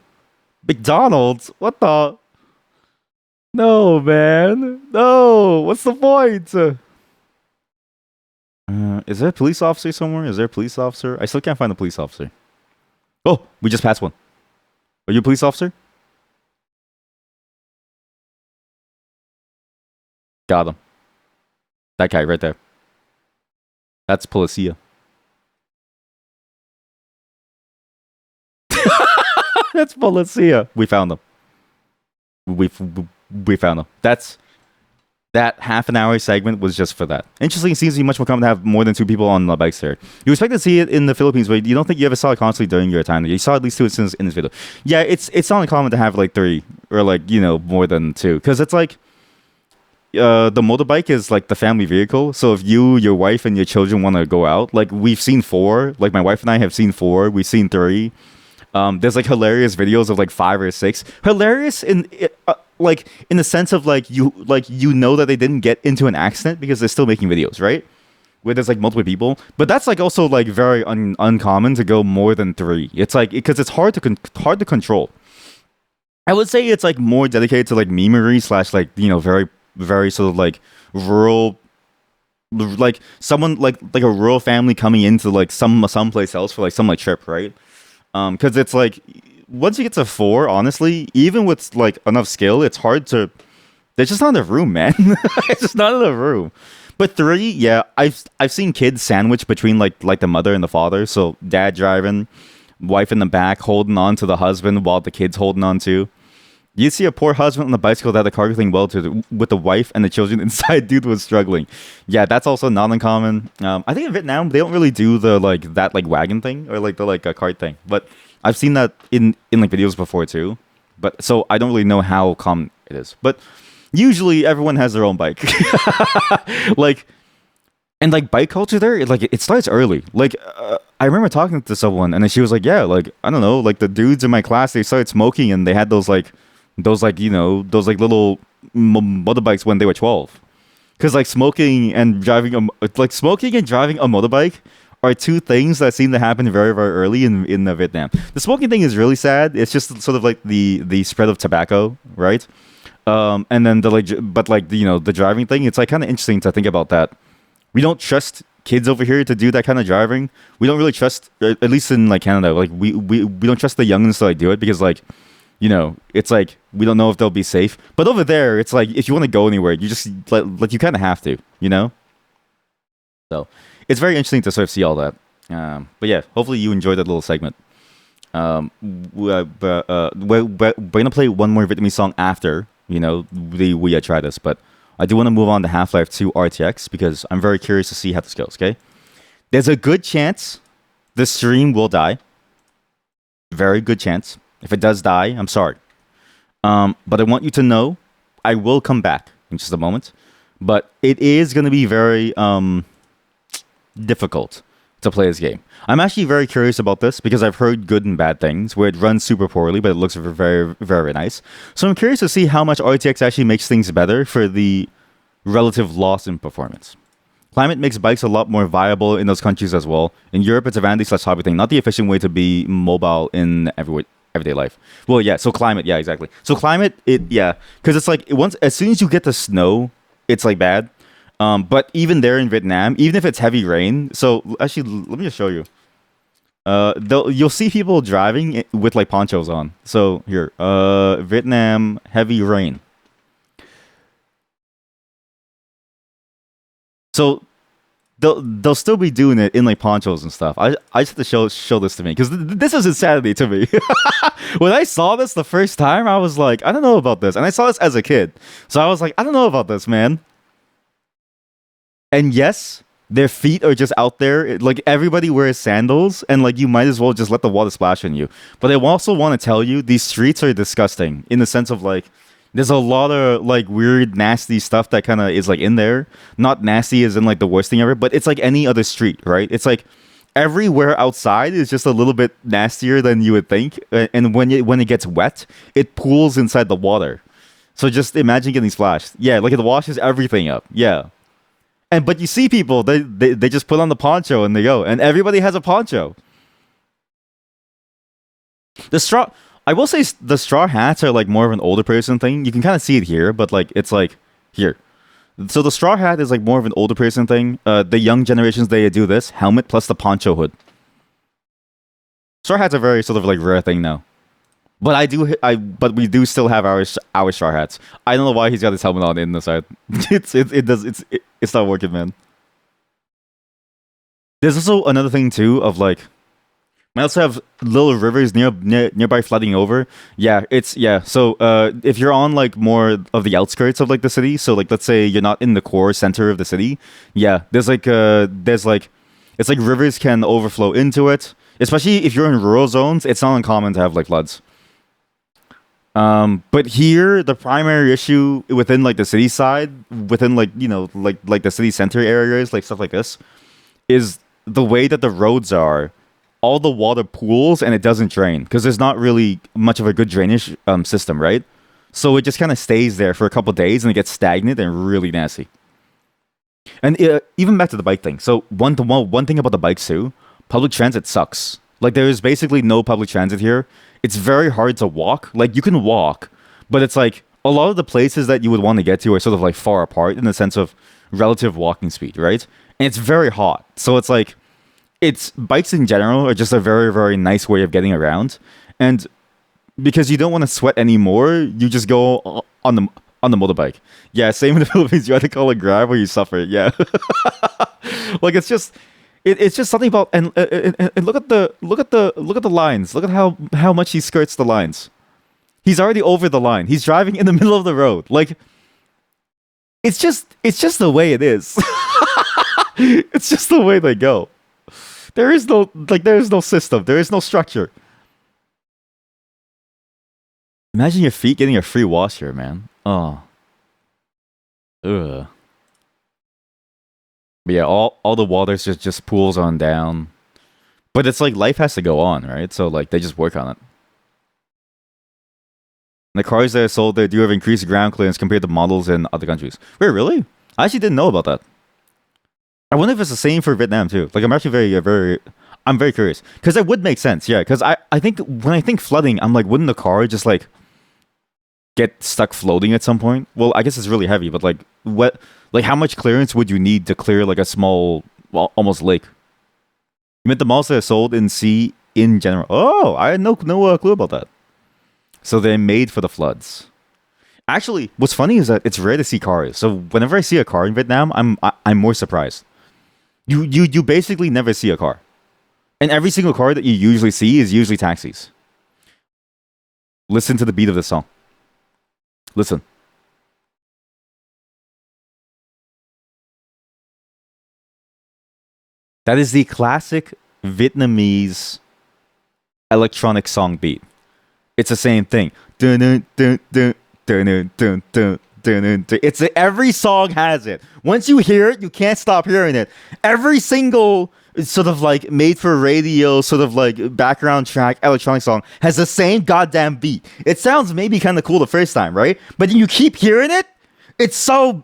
McDonald's? What the? No, man. No. What's the point? Is there a police officer somewhere? Is there a police officer? I still can't find a police officer. Oh, we just passed one. Are you a police officer? Got him. That guy right there. That's Policia. That's Policia. We found them. We we found them. That half an hour segment was just for that. Interesting. It seems to be much more common to have more than two people on the bikes there. You expect to see it in the Philippines, but you don't think you ever saw it constantly during your time. You saw at least two instances in this video. Yeah, it's not uncommon to have like three or like more than two because it's like the motorbike is like the family vehicle. So if you, your wife, and your children want to go out, like we've seen four. Like my wife and I have seen four. We've seen three. There's like hilarious videos of like 5 or 6. Hilarious in like in the sense of like you know that they didn't get into an accident because they're still making videos, right? Where there's like multiple people, but that's like also like very uncommon to go more than 3. It's like because it's hard to control. I would say it's like more dedicated to like memery slash like very very sort of like rural, like someone like a rural family coming into like someplace else for like some like trip, right? Because it's like once you get to four, honestly, even with like enough skill, it's hard to. There's just not enough room, man. It's just not enough room. But three, yeah, I've seen kids sandwiched between like the mother and the father. So dad driving, wife in the back holding on to the husband while the kids holding on to. You see a poor husband on the bicycle that had the car going well with the wife and the children inside. Dude was struggling. Yeah, that's also not uncommon. I think in Vietnam they don't really do the like that like wagon thing or like the like a cart thing, but I've seen that in like videos before too. But so I don't really know how common it is. But usually everyone has their own bike. Like and like bike culture there, it starts early. Like I remember talking to someone and then she was like, yeah, like I don't know, like the dudes in my class they started smoking and they had those like those like little motorbikes when they were 12, because like smoking and driving a motorbike are two things that seem to happen very very early in Vietnam. The smoking thing is really sad. It's just sort of like the spread of tobacco, right? And then but like the driving thing, it's like kind of interesting to think about that. We don't trust kids over here to do that kind of driving. We don't really trust, at least in like Canada, like we don't trust the youngins to like do it because like it's like we don't know if they'll be safe. But over there, it's like if you want to go anywhere, you just like you kind of have to. So it's very interesting to sort of see all that. But yeah, hopefully you enjoyed that little segment. We're gonna play one more Vietnamese song after the We Try This, but I do want to move on to Half-Life 2 RTX because I'm very curious to see how this goes. Okay, there's a good chance the stream will die. Very good chance. If it does die, I'm sorry. But I want you to know I will come back in just a moment. But it is going to be very difficult to play this game. I'm actually very curious about this because I've heard good and bad things where it runs super poorly, but it looks very, very nice. So I'm curious to see how much RTX actually makes things better for the relative loss in performance. Climate makes bikes a lot more viable in those countries as well. In Europe, it's a vanity/hobby thing, not the efficient way to be mobile in everyday life. Well, yeah. So climate, yeah, exactly. So climate, because it's like as soon as you get the snow, it's like bad. But even there in Vietnam, even if it's heavy rain, so actually, let me just show you. You'll see people driving with like ponchos on. So here, Vietnam heavy rain. So they'll still be doing it in like ponchos and stuff. I just have to show this to me because this is insanity to me. When I saw this the first time, I was like, I don't know about this, and I saw this as a kid, so I was like, I don't know about this, man. And yes, their feet are just out there. Like everybody wears sandals, and like you might as well just let the water splash on you. But I also want to tell you, these streets are disgusting in the sense of like there's a lot of like weird, nasty stuff that kind of is like in there. Not nasty as in like the worst thing ever, but it's like any other street, right? It's like everywhere outside is just a little bit nastier than you would think. And when it gets wet, it pools inside the water. So just imagine getting splashed. Yeah, like it washes everything up. Yeah. But you see people, they just put on the poncho and they go, and everybody has a poncho. The straw, I will say, the straw hats are like more of an older person thing. You can kind of see it here, but like it's like here. So the straw hat is like more of an older person thing. The young generations, they do this helmet plus the poncho hood. Straw hats are very sort of like rare thing now. But but we do still have our straw hats. I don't know why he's got his helmet on in the side. It's not working, man. There's also another thing too of like, I also have little rivers nearby flooding over. So if you're on like more of the outskirts of like the city, so like let's say you're not in the core center of the city, there's like it's like rivers can overflow into it. Especially if you're in rural zones, it's not uncommon to have like floods. But here, the primary issue within like the city side, within like like the city center areas, like stuff like this, is the way that the roads are. All the water pools and it doesn't drain because there's not really much of a good drainage system, right? So it just kind of stays there for a couple days and it gets stagnant and really nasty. And even back to the bike thing. So one thing about the bikes too, public transit sucks. Like there is basically no public transit here. It's very hard to walk. Like you can walk, but it's like a lot of the places that you would want to get to are sort of like far apart in the sense of relative walking speed, right? And it's very hot. So it's like it's bikes in general are just a very, very nice way of getting around. And because you don't want to sweat anymore, you just go on the motorbike. Yeah, same in the Philippines. You either call it Grab or you suffer. Yeah, like it's just something about and look at the lines. Look at how much he skirts the lines. He's already over the line. He's driving in the middle of the road. Like it's just the way it is. It's just the way they go. There is no system. There is no structure. Imagine your feet getting a free wash here, man. Oh, ugh. But yeah, all the waters just pools on down. But it's like life has to go on, right? So like they just work on it. And the cars that are sold there do have increased ground clearance compared to models in other countries. Wait, really? I actually didn't know about that. I wonder if it's the same for Vietnam too. Like I'm actually I'm very curious because it would make sense. Yeah, because I think when I think flooding, I'm like, wouldn't the car just like get stuck floating at some point? Well, I guess it's really heavy, but like what like how much clearance would you need to clear like a small well, almost lake? You meant the malls that are sold in sea in general. Oh, I had no clue about that. So they're made for the floods. Actually, what's funny is that it's rare to see cars. So whenever I see a car in Vietnam, I'm more surprised. You basically never see a car. And every single car that you usually see is usually taxis. Listen to the beat of the song. Listen. That is the classic Vietnamese electronic song beat. It's the same thing. Dun, dun, dun, dun, dun, dun, dun, dun, dun, dun, dun. Every song has it. Once you hear it, you can't stop hearing it. Every single sort of like made for radio, sort of like background track electronic song has the same goddamn beat. It sounds maybe kind of cool the first time, right? But then you keep hearing it. It's shit.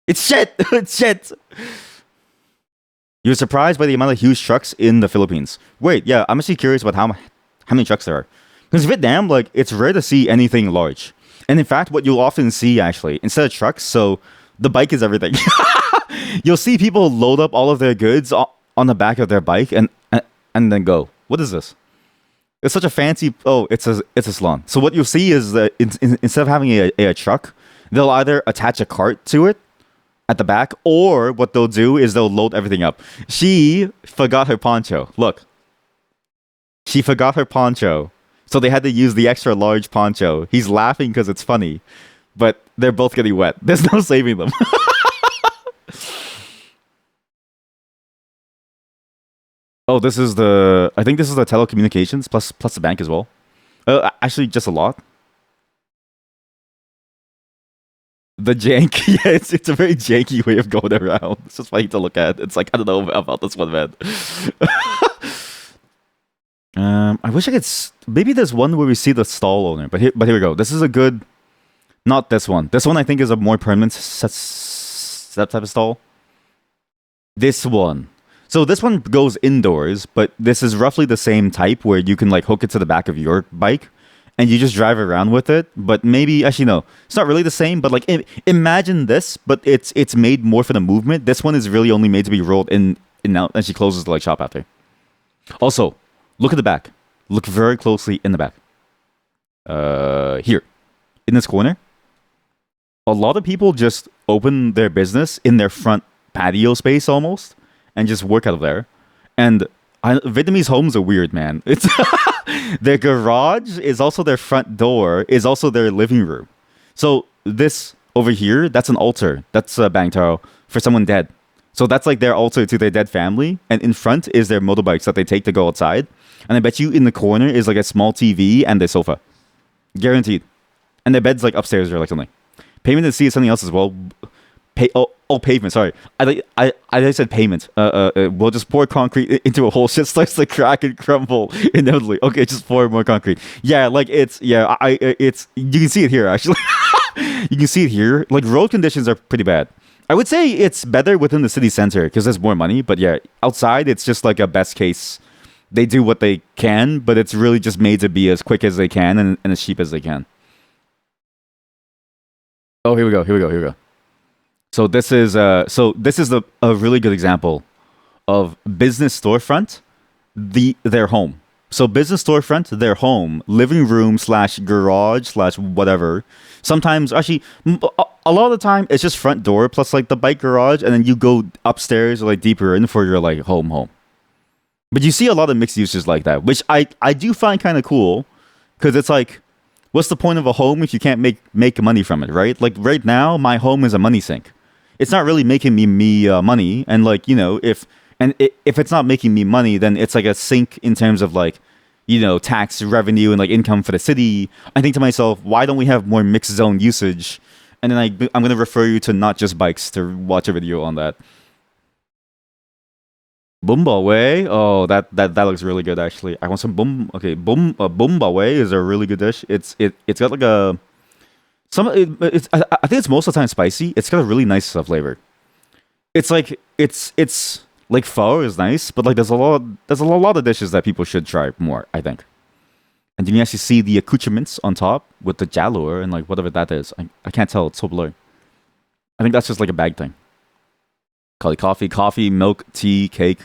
It's shit. You're surprised by the amount of huge trucks in the Philippines. Wait, yeah, I'm actually curious about how many trucks there are. Because Vietnam, like, it's rare to see anything large. And in fact, what you'll often see, actually, instead of trucks, so the bike is everything. You'll see people load up all of their goods on the back of their bike and then go. What is this? It's such a fancy. Oh, it's a salon. So what you'll see is that instead of having a truck, they'll either attach a cart to it at the back, or what they'll do is they'll load everything up. She forgot her poncho. Look, she forgot her poncho, so they had to use the extra large poncho. He's laughing because it's funny, but they're both getting wet. There's no saving them. Oh, this is the. I think this is the telecommunications plus the bank as well. Actually, just a lot. The jank, yeah, it's a very janky way of going around. It's just funny to look at. It's like I don't know about this one, man. I wish I could. Maybe there's one where we see the stall owner, but here we go. This is a good. Not this one. This one I think is a more permanent that type of stall. This one. So this one goes indoors, but this is roughly the same type where you can like hook it to the back of your bike and you just drive around with it. But maybe actually no, it's not really the same. But like imagine this, but it's made more for the movement. This one is really only made to be rolled in and out, and she closes the like shop after. Also, look at the back. Look very closely in the back. Here, in this corner, a lot of people just open their business in their front patio space almost, and just work out of there. And Vietnamese homes are weird, man. It's their garage is also their front door, is also their living room. So this over here, that's an altar. That's Bang Taro for someone dead. So that's like their altar to their dead family. And in front is their motorbikes that they take to go outside. And I bet you in the corner is like a small TV and their sofa. Guaranteed. And their bed's like upstairs or like something. Payment to see is something else as well. Pavement. Sorry, I said payment. We'll just pour concrete into a hole. Shit starts to crack and crumble inevitably. Okay, just pour more concrete. Yeah, like it's it's. You can see it here actually. You can see it here. Like road conditions are pretty bad. I would say it's better within the city center because there's more money. But yeah, outside it's just like a best case. They do what they can, but it's really just made to be as quick as they can and as cheap as they can. Oh, here we go. Here we go. Here we go. So this is a really good example of business storefront, their home. So business storefront, their home, living room slash garage slash whatever. Sometimes actually, a lot of the time it's just front door plus like the bike garage, and then you go upstairs or like deeper in for your like home. But you see a lot of mixed uses like that, which I do find kind of cool, because it's like, what's the point of a home if you can't make money from it, right? Like right now, my home is a money sink. It's not really making me money, and like if it's not making me money, then it's like a sink in terms of like tax revenue and like income for the city. I think to myself, why don't we have more mixed zone usage? And then I'm gonna refer you to Not Just Bikes to watch a video on that. Bumba Way. Oh, that looks really good actually. I want some bum. Okay, Bumba Way is a really good dish. It's got like a it's I think it's most of the time spicy. It's got a really nice flavor. It's like it's like pho is nice, but like there's a lot of dishes that people should try more, I think. And you can actually see the accoutrements on top with the jalur and like whatever that is. I can't tell. It's so blurry. I think that's just like a bag thing. Call it coffee, milk, tea, cake.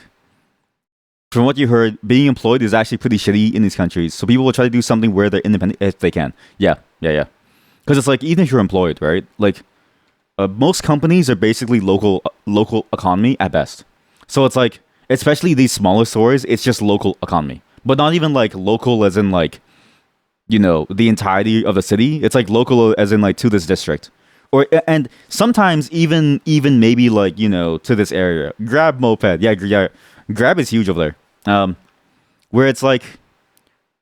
From what you heard, being employed is actually pretty shitty in these countries. So people will try to do something where they're independent if they can. Yeah. Because it's like, even if you're employed, right? Like most companies are basically local economy at best. So it's like, especially these smaller stores, it's just local economy, but not even like local as in like the entirety of the city. It's like local as in like to this district. And sometimes even maybe like to this area. Grab moped, yeah. Grab is huge over there. Where it's like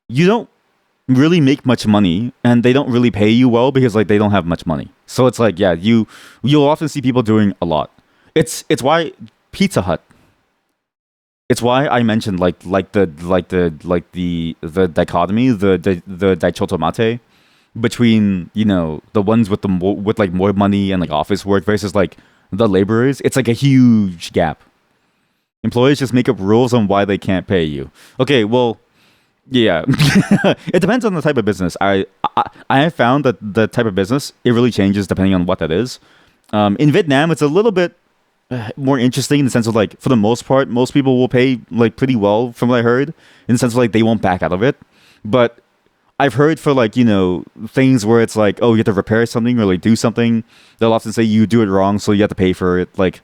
you don't really make much money, and they don't really pay you well because like they don't have much money. So it's like, yeah, you'll often see people doing a lot. It's why Pizza Hut. It's why I mentioned the dichotomy, the dichotomate between the ones with with like more money and like office work versus like the laborers. It's like a huge gap. Employers just make up rules on why they can't pay you. Okay, well, yeah, it depends on the type of business. I have found that the type of business, it really changes depending on what that is. In Vietnam, it's a little bit more interesting in the sense of like, for the most part, most people will pay like pretty well from what I heard, in the sense of like they won't back out of it. But I've heard for like things where it's like, oh, you have to repair something or like do something, they'll often say you do it wrong, so you have to pay for it. Like,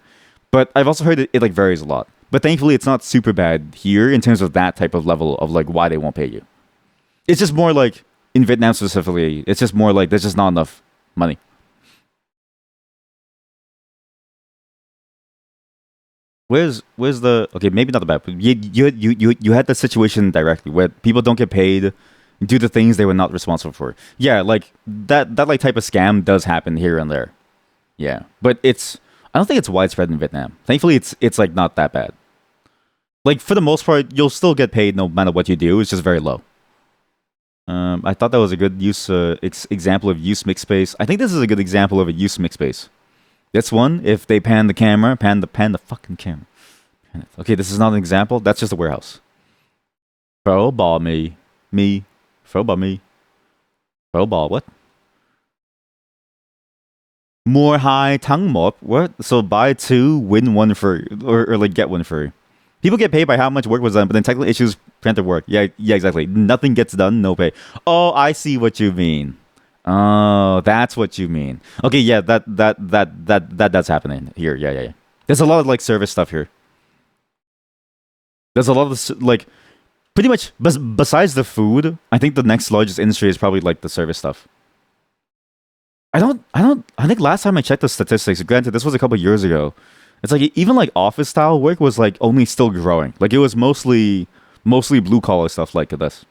but I've also heard it like varies a lot. But thankfully, it's not super bad here in terms of that type of level of like why they won't pay you. It's just more like in Vietnam specifically, it's just more like there's just not enough money. Where's the okay? Maybe not the bad, but you had the situation directly where people don't get paid, do the things they were not responsible for. Yeah, like that like type of scam does happen here and there. Yeah, but I don't think it's widespread in Vietnam. Thankfully, it's like not that bad. Like for the most part, you'll still get paid no matter what you do. It's just very low. I thought that was a good example of use mixed space. I think this is a good example of a use mixed space. This one, if they pan the camera, pan the fucking camera. Pan it. Okay, this is not an example. That's just a warehouse. Throw ball me, throw ball me, throw ball. What? More high tongue mop. What? So buy two, win one free, or like get one free. People get paid by how much work was done, but then technical issues prevent the work. Yeah, exactly. Nothing gets done, no pay. Oh, I see what you mean. Oh, that's what you mean. Okay, yeah, that's happening here. Yeah. There's a lot of like service stuff here. There's a lot of like pretty much besides the food. I think the next largest industry is probably like the service stuff. I think last time I checked the statistics, granted this was a couple years ago, it's like even like office style work was like only still growing. Like it was mostly blue collar stuff like this.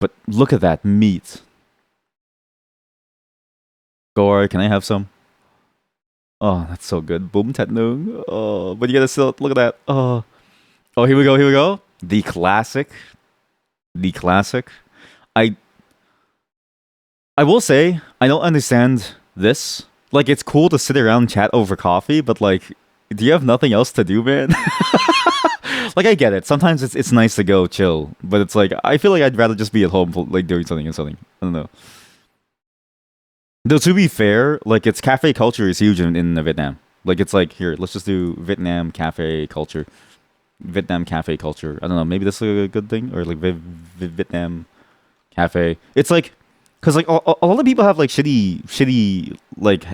But look at that meat. Gore, can I have some? Oh, that's so good. Boom tat nung. Oh, but you gotta still look at that. Oh, here we go. The classic. The classic. I I will say I don't understand this. Like, it's cool to sit around and chat over coffee, but like, do you have nothing else to do, man? Like, I get it. Sometimes it's nice to go chill, but it's like I feel like I'd rather just be at home, like doing something or something. I don't know. Though to be fair, like it's cafe culture is huge in Vietnam. Like it's like here, let's just do Vietnam cafe culture. Vietnam cafe culture. I don't know. Maybe this is a good thing or like Vietnam cafe. It's like because like a lot of people have like shitty like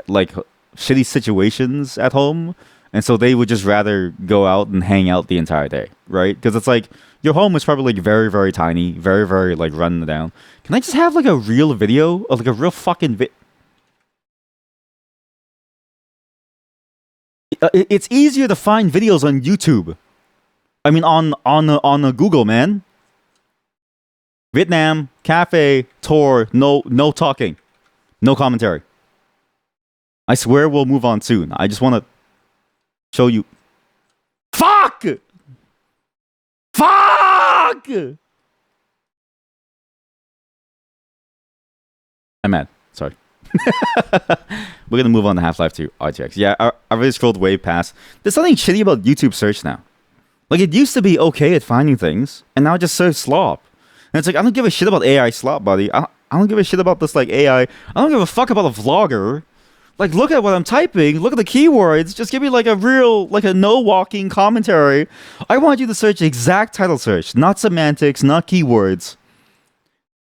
shitty situations at home, and so they would just rather go out and hang out the entire day, right? Because it's like your home is probably like very tiny, very like run down. Can I just have like a real video of like a real fucking it's easier to find videos on YouTube. I mean, on a Google, man. Vietnam cafe tour. No talking, no commentary. I swear we'll move on soon. I just want to show you. Fuck. Fuck. I'm mad. Sorry. We're gonna move on to Half-Life 2 RTX. Yeah, I already scrolled way past. There's something shitty about YouTube search now. Like it used to be okay at finding things, and now it just serves slop. And it's like I don't give a shit about AI slop, buddy. I don't give a shit about this like AI. I don't give a fuck about a vlogger. Like look at what I'm typing. Look at the keywords. Just give me like a real like a no walking commentary. I want you to search exact title search, not semantics, not keywords.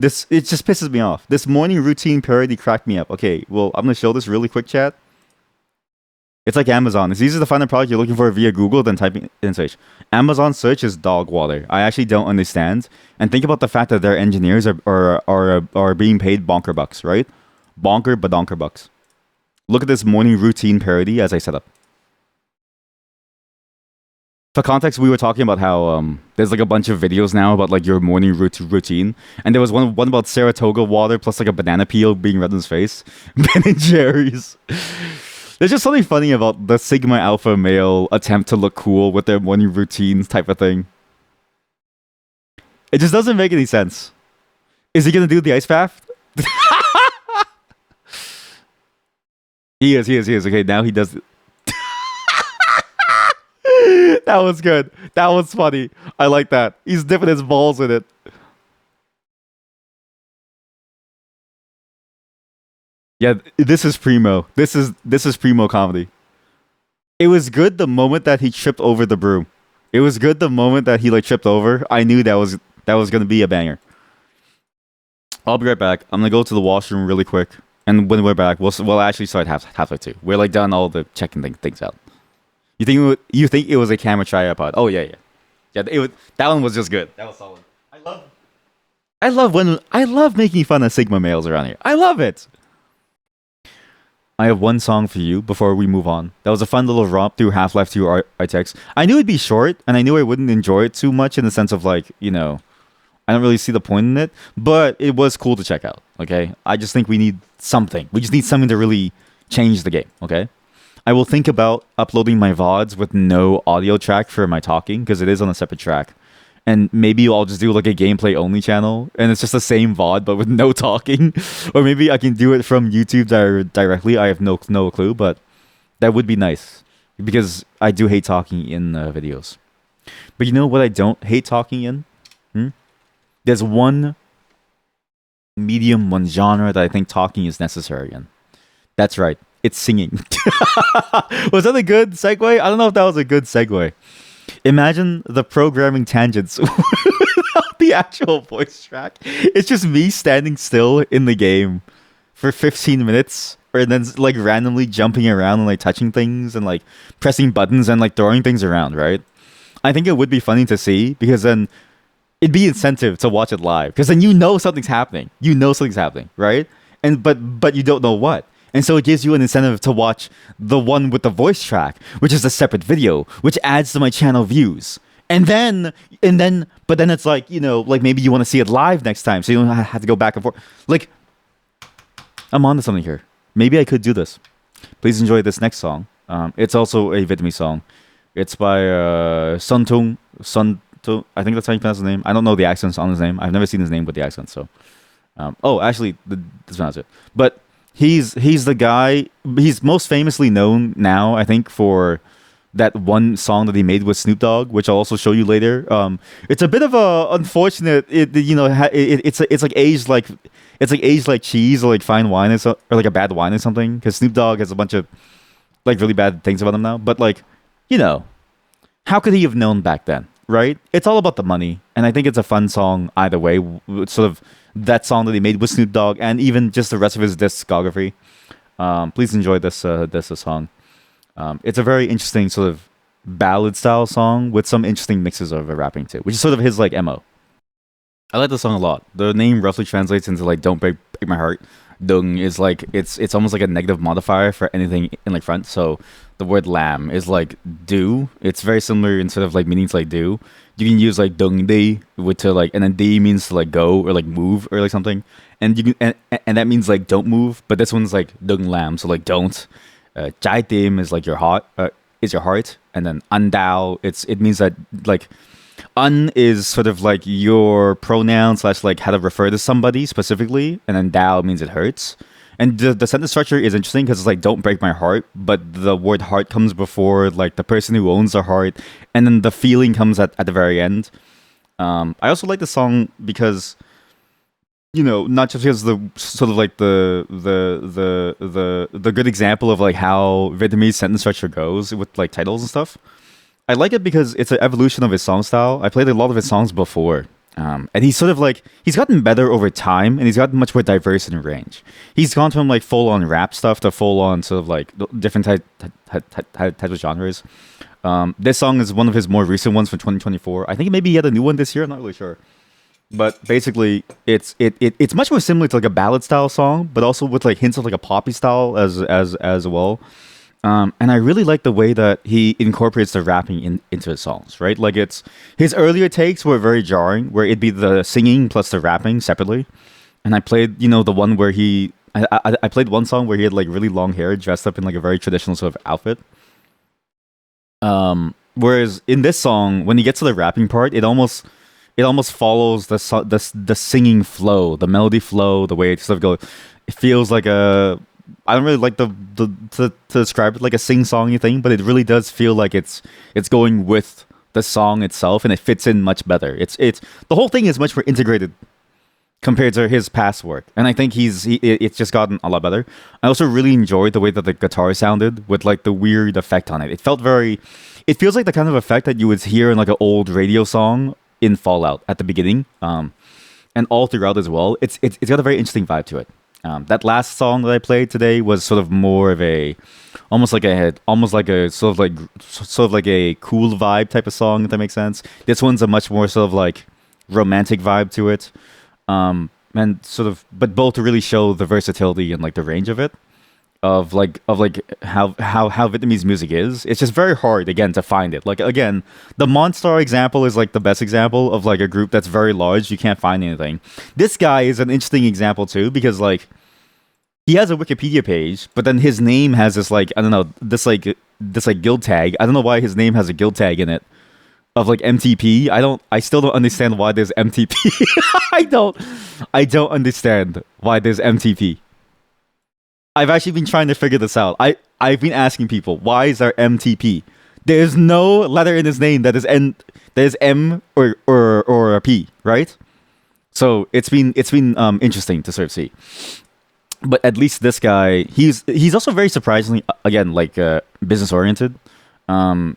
This it just pisses me off. This morning routine parody cracked me up. Okay, well I'm gonna show this really quick, chat. It's like Amazon. It's easier to find a product you're looking for via Google than typing in search. Amazon search is dog water. I actually don't understand. And think about the fact that their engineers are being paid bonker bucks, right? Bonker badonker bucks. Look at this morning routine parody as I set up. For context, we were talking about how there's like a bunch of videos now about like your morning routine, and there was one about Saratoga water plus like a banana peel being rubbed in his face. Ben and Jerry's. There's just something funny about the Sigma Alpha male attempt to look cool with their morning routines type of thing. It just doesn't make any sense. Is he gonna do the ice bath? He is. Okay, now he does. That was good. That was funny. I like that. He's dipping his balls in it. Yeah, this is primo. This is primo comedy. It was good the moment that he tripped over the broom. It was good the moment that he like tripped over. I knew that was gonna be a banger. I'll be right back. I'm gonna go to the washroom really quick, and when we're back, we'll actually start halfway two. We're like done all the checking things out. You think it was a camera tripod? Oh yeah. That one was just good. That was solid. I love making fun of Sigma males around here. I love it. I have one song for you before we move on. That was a fun little romp through Half-Life 2 RTX. I knew it'd be short, and I knew I wouldn't enjoy it too much in the sense of like, you know, I don't really see the point in it, but it was cool to check out, okay? I just think we need something. We just need something to really change the game, okay? I will think about uploading my VODs with no audio track for my talking, because it is on a separate track. And maybe I'll just do like a gameplay only channel, and it's just the same VOD but with no talking. Or maybe I can do it from YouTube directly. I have no clue, but that would be nice because I do hate talking in videos. But you know what I don't hate talking in? There's one medium, one genre that I think talking is necessary in. That's right. It's singing. Was that a good segue? I don't know if that was a good segue. Imagine the programming tangents without the actual voice track. It's just me standing still in the game for 15 minutes, or then like randomly jumping around and like touching things and like pressing buttons and like throwing things around, right? I think it would be funny to see because then it'd be incentive to watch it live because then you know something's happening. You know something's happening, right? And but you don't know what. And so it gives you an incentive to watch the one with the voice track, which is a separate video, which adds to my channel views. But then it's like, you know, like maybe you want to see it live next time, so you don't have to go back and forth. Like, I'm on to something here. Maybe I could do this. Please enjoy this next song. It's also a Vietnamese song. It's by Sun Tung. I think that's how you pronounce his name. I don't know the accents on his name. I've never seen his name with the accent, so. That's not it. But He's the guy. He's most famously known now, I think, for that one song that he made with Snoop Dogg, which I'll also show you later. It's a bit of a unfortunate. It's like aged like cheese or like fine wine or like a bad wine or something. Because Snoop Dogg has a bunch of like really bad things about him now. But like, you know, how could he have known back then, right? It's all about the money, and I think it's a fun song either way. Sort of that song that he made with Snoop Dogg, and even just the rest of his discography. Please enjoy this song. It's a very interesting sort of ballad style song with some interesting mixes of rapping too, which is sort of his like mo. I like the song a lot. The name roughly translates into like "Don't break my heart." Dung is like it's almost like a negative modifier for anything in like front. So the word lamb is like do. It's very similar instead of like meaning to like do. You can use like dung di with to like, and then di means to like go or like move or like something, and you can and that means like don't move. But this one's like dung lam, so like don't. Chai tim is like your heart, is your heart, and then andao it means that like un is sort of like your pronoun slash like how to refer to somebody specifically, and then dao means it hurts. And the sentence structure is interesting because it's like don't break my heart, but the word heart comes before like the person who owns the heart, and then the feeling comes at the very end. I also like the song because not just because the sort of like the good example of like how Vietnamese sentence structure goes with like titles and stuff. I like it because it's an evolution of his song style. I played a lot of his songs before, and he's sort of like he's gotten better over time, and he's gotten much more diverse in range. He's gone from like full on rap stuff to full on sort of like different types of genres. This song is one of his more recent ones from 2024. I think maybe he had a new one this year. I'm not really sure. But basically, it's much more similar to like a ballad style song, but also with like hints of like a poppy style as well. And I really like the way that he incorporates the rapping into his songs, right? Like it's his earlier takes were very jarring, where it'd be the singing plus the rapping separately. And I played, the one where I played one song where he had like really long hair, dressed up in like a very traditional sort of outfit. Whereas in this song, when he gets to the rapping part, it almost follows the singing flow, the melody flow, the way it sort of goes. It feels like I don't really like to describe it like a sing-songy thing, but it really does feel like it's going with the song itself, and it fits in much better. It's the whole thing is much more integrated compared to his past work, and I think it's just gotten a lot better. I also really enjoyed the way that the guitar sounded with like the weird effect on it. It feels like the kind of effect that you would hear in like an old radio song in Fallout at the beginning, and all throughout as well. It's got a very interesting vibe to it. That last song that I played today was sort of more of almost like a sort of like a cool vibe type of song, if that makes sense. This one's a much more sort of like romantic vibe to it, and sort of, but both to really show the versatility and like the range of it. Of how Vietnamese music is. It's just very hard again to find it. Like again, the Monstar example is like the best example of like a group that's very large. You can't find anything. This guy is an interesting example too because like he has a Wikipedia page, but then his name has this like I don't know this guild tag. I don't know why his name has a guild tag in it of like MTP. I still don't understand why there's MTP. I don't understand why there's MTP. I've actually been trying to figure this out. I've been asking people, why is there MTP? There's no letter in his name that is M or a P, right? So it's been interesting to sort of see. But at least this guy, he's also very surprisingly again like business oriented. That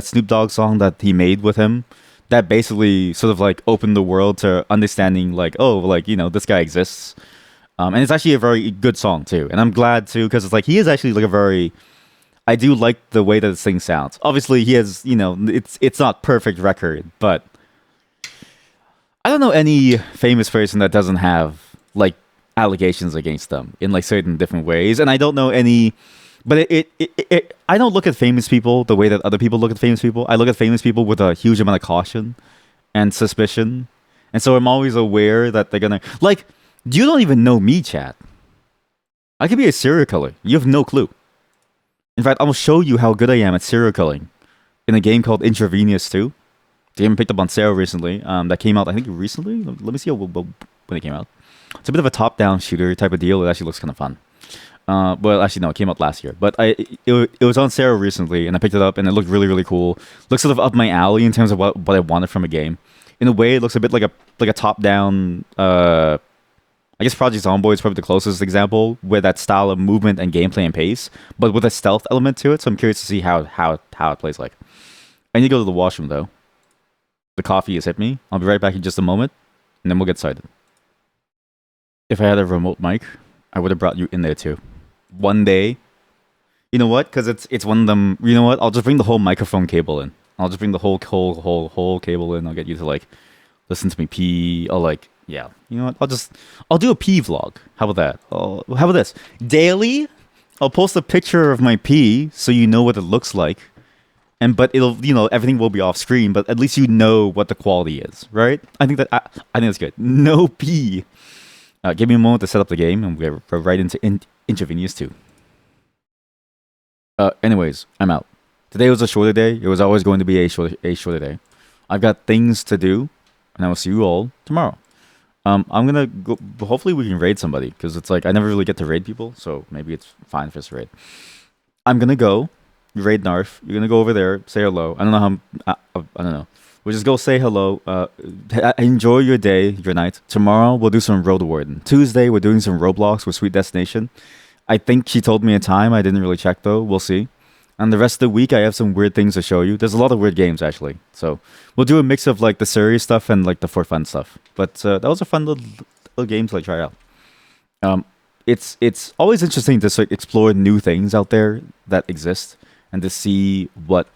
Snoop Dogg song that he made with him, that basically sort of like opened the world to understanding like this guy exists. And it's actually a very good song too, and I'm glad too because it's like he is actually like a very. I do like the way that this thing sounds. Obviously, he has it's not perfect record, but I don't know any famous person that doesn't have like allegations against them in like certain different ways, and I don't know any. But I don't look at famous people the way that other people look at famous people. I look at famous people with a huge amount of caution and suspicion, and so I'm always aware that they're gonna like. You don't even know me, chat. I could be a serial killer. You have no clue. In fact, I'll show you how good I am at serial killing in a game called Intravenous 2. The game picked up on sale recently. That came out, I think, recently. Let me see. when it came out. It's a bit of a top-down shooter type of deal. It actually looks kind of fun. Well, actually, no, it came out last year. But it was on sale recently, and I picked it up, and it looked really, really cool. Looks sort of up my alley in terms of what I wanted from a game. In a way, it looks a bit like a top-down. I guess Project Zomboid is probably the closest example with that style of movement and gameplay and pace, but with a stealth element to it. So I'm curious to see how it plays like. I need to go to the washroom though. The coffee has hit me. I'll be right back in just a moment, and then we'll get started. If I had a remote mic, I would have brought you in there too. One day, you know what? Because it's one of them. You know what? I'll just bring the whole microphone cable in. I'll just bring the whole cable in. I'll get you to like listen to me pee. I'll like yeah. You know what? I'll do a pee vlog. How about that? How about this? Daily, I'll post a picture of my pee so you know what it looks like. But it'll everything will be off screen, but at least you know what the quality is, right? I think that's good. No pee. Give me a moment to set up the game, and we're right into Intravenous 2. Anyways, I'm out. Today was a shorter day. It was always going to be a shorter day. I've got things to do, and I will see you all tomorrow. I'm gonna go. Hopefully, we can raid somebody because it's like I never really get to raid people, so maybe it's fine for us to raid. I'm gonna go raid Narf. You're gonna go over there, say hello. I don't know how. I don't know. We'll just go say hello. Enjoy your day, your night. Tomorrow we'll do some Road Warden. Tuesday we're doing some Roblox with Sweet Destination. I think she told me a time. I didn't really check though. We'll see. And the rest of the week I have some weird things to show you. There's a lot of weird games actually. So we'll do a mix of like the serious stuff and like the for fun stuff. But that was a fun little game to like try out. It's always interesting to like, explore new things out there that exist and to see what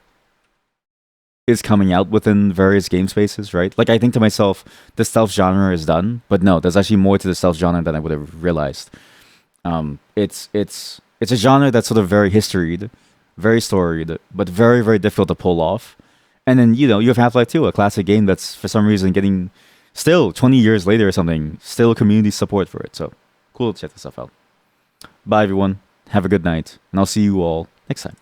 is coming out within various game spaces, right? Like I think to myself, the stealth genre is done, but no, there's actually more to the stealth genre than I would have realized. It's a genre that's sort of very historied, very storied, but very, very difficult to pull off. And then, you have Half-Life 2, a classic game that's for some reason getting still 20 years later or something, still community support for it. So cool to check this stuff out. Bye everyone. Have a good night, and I'll see you all next time.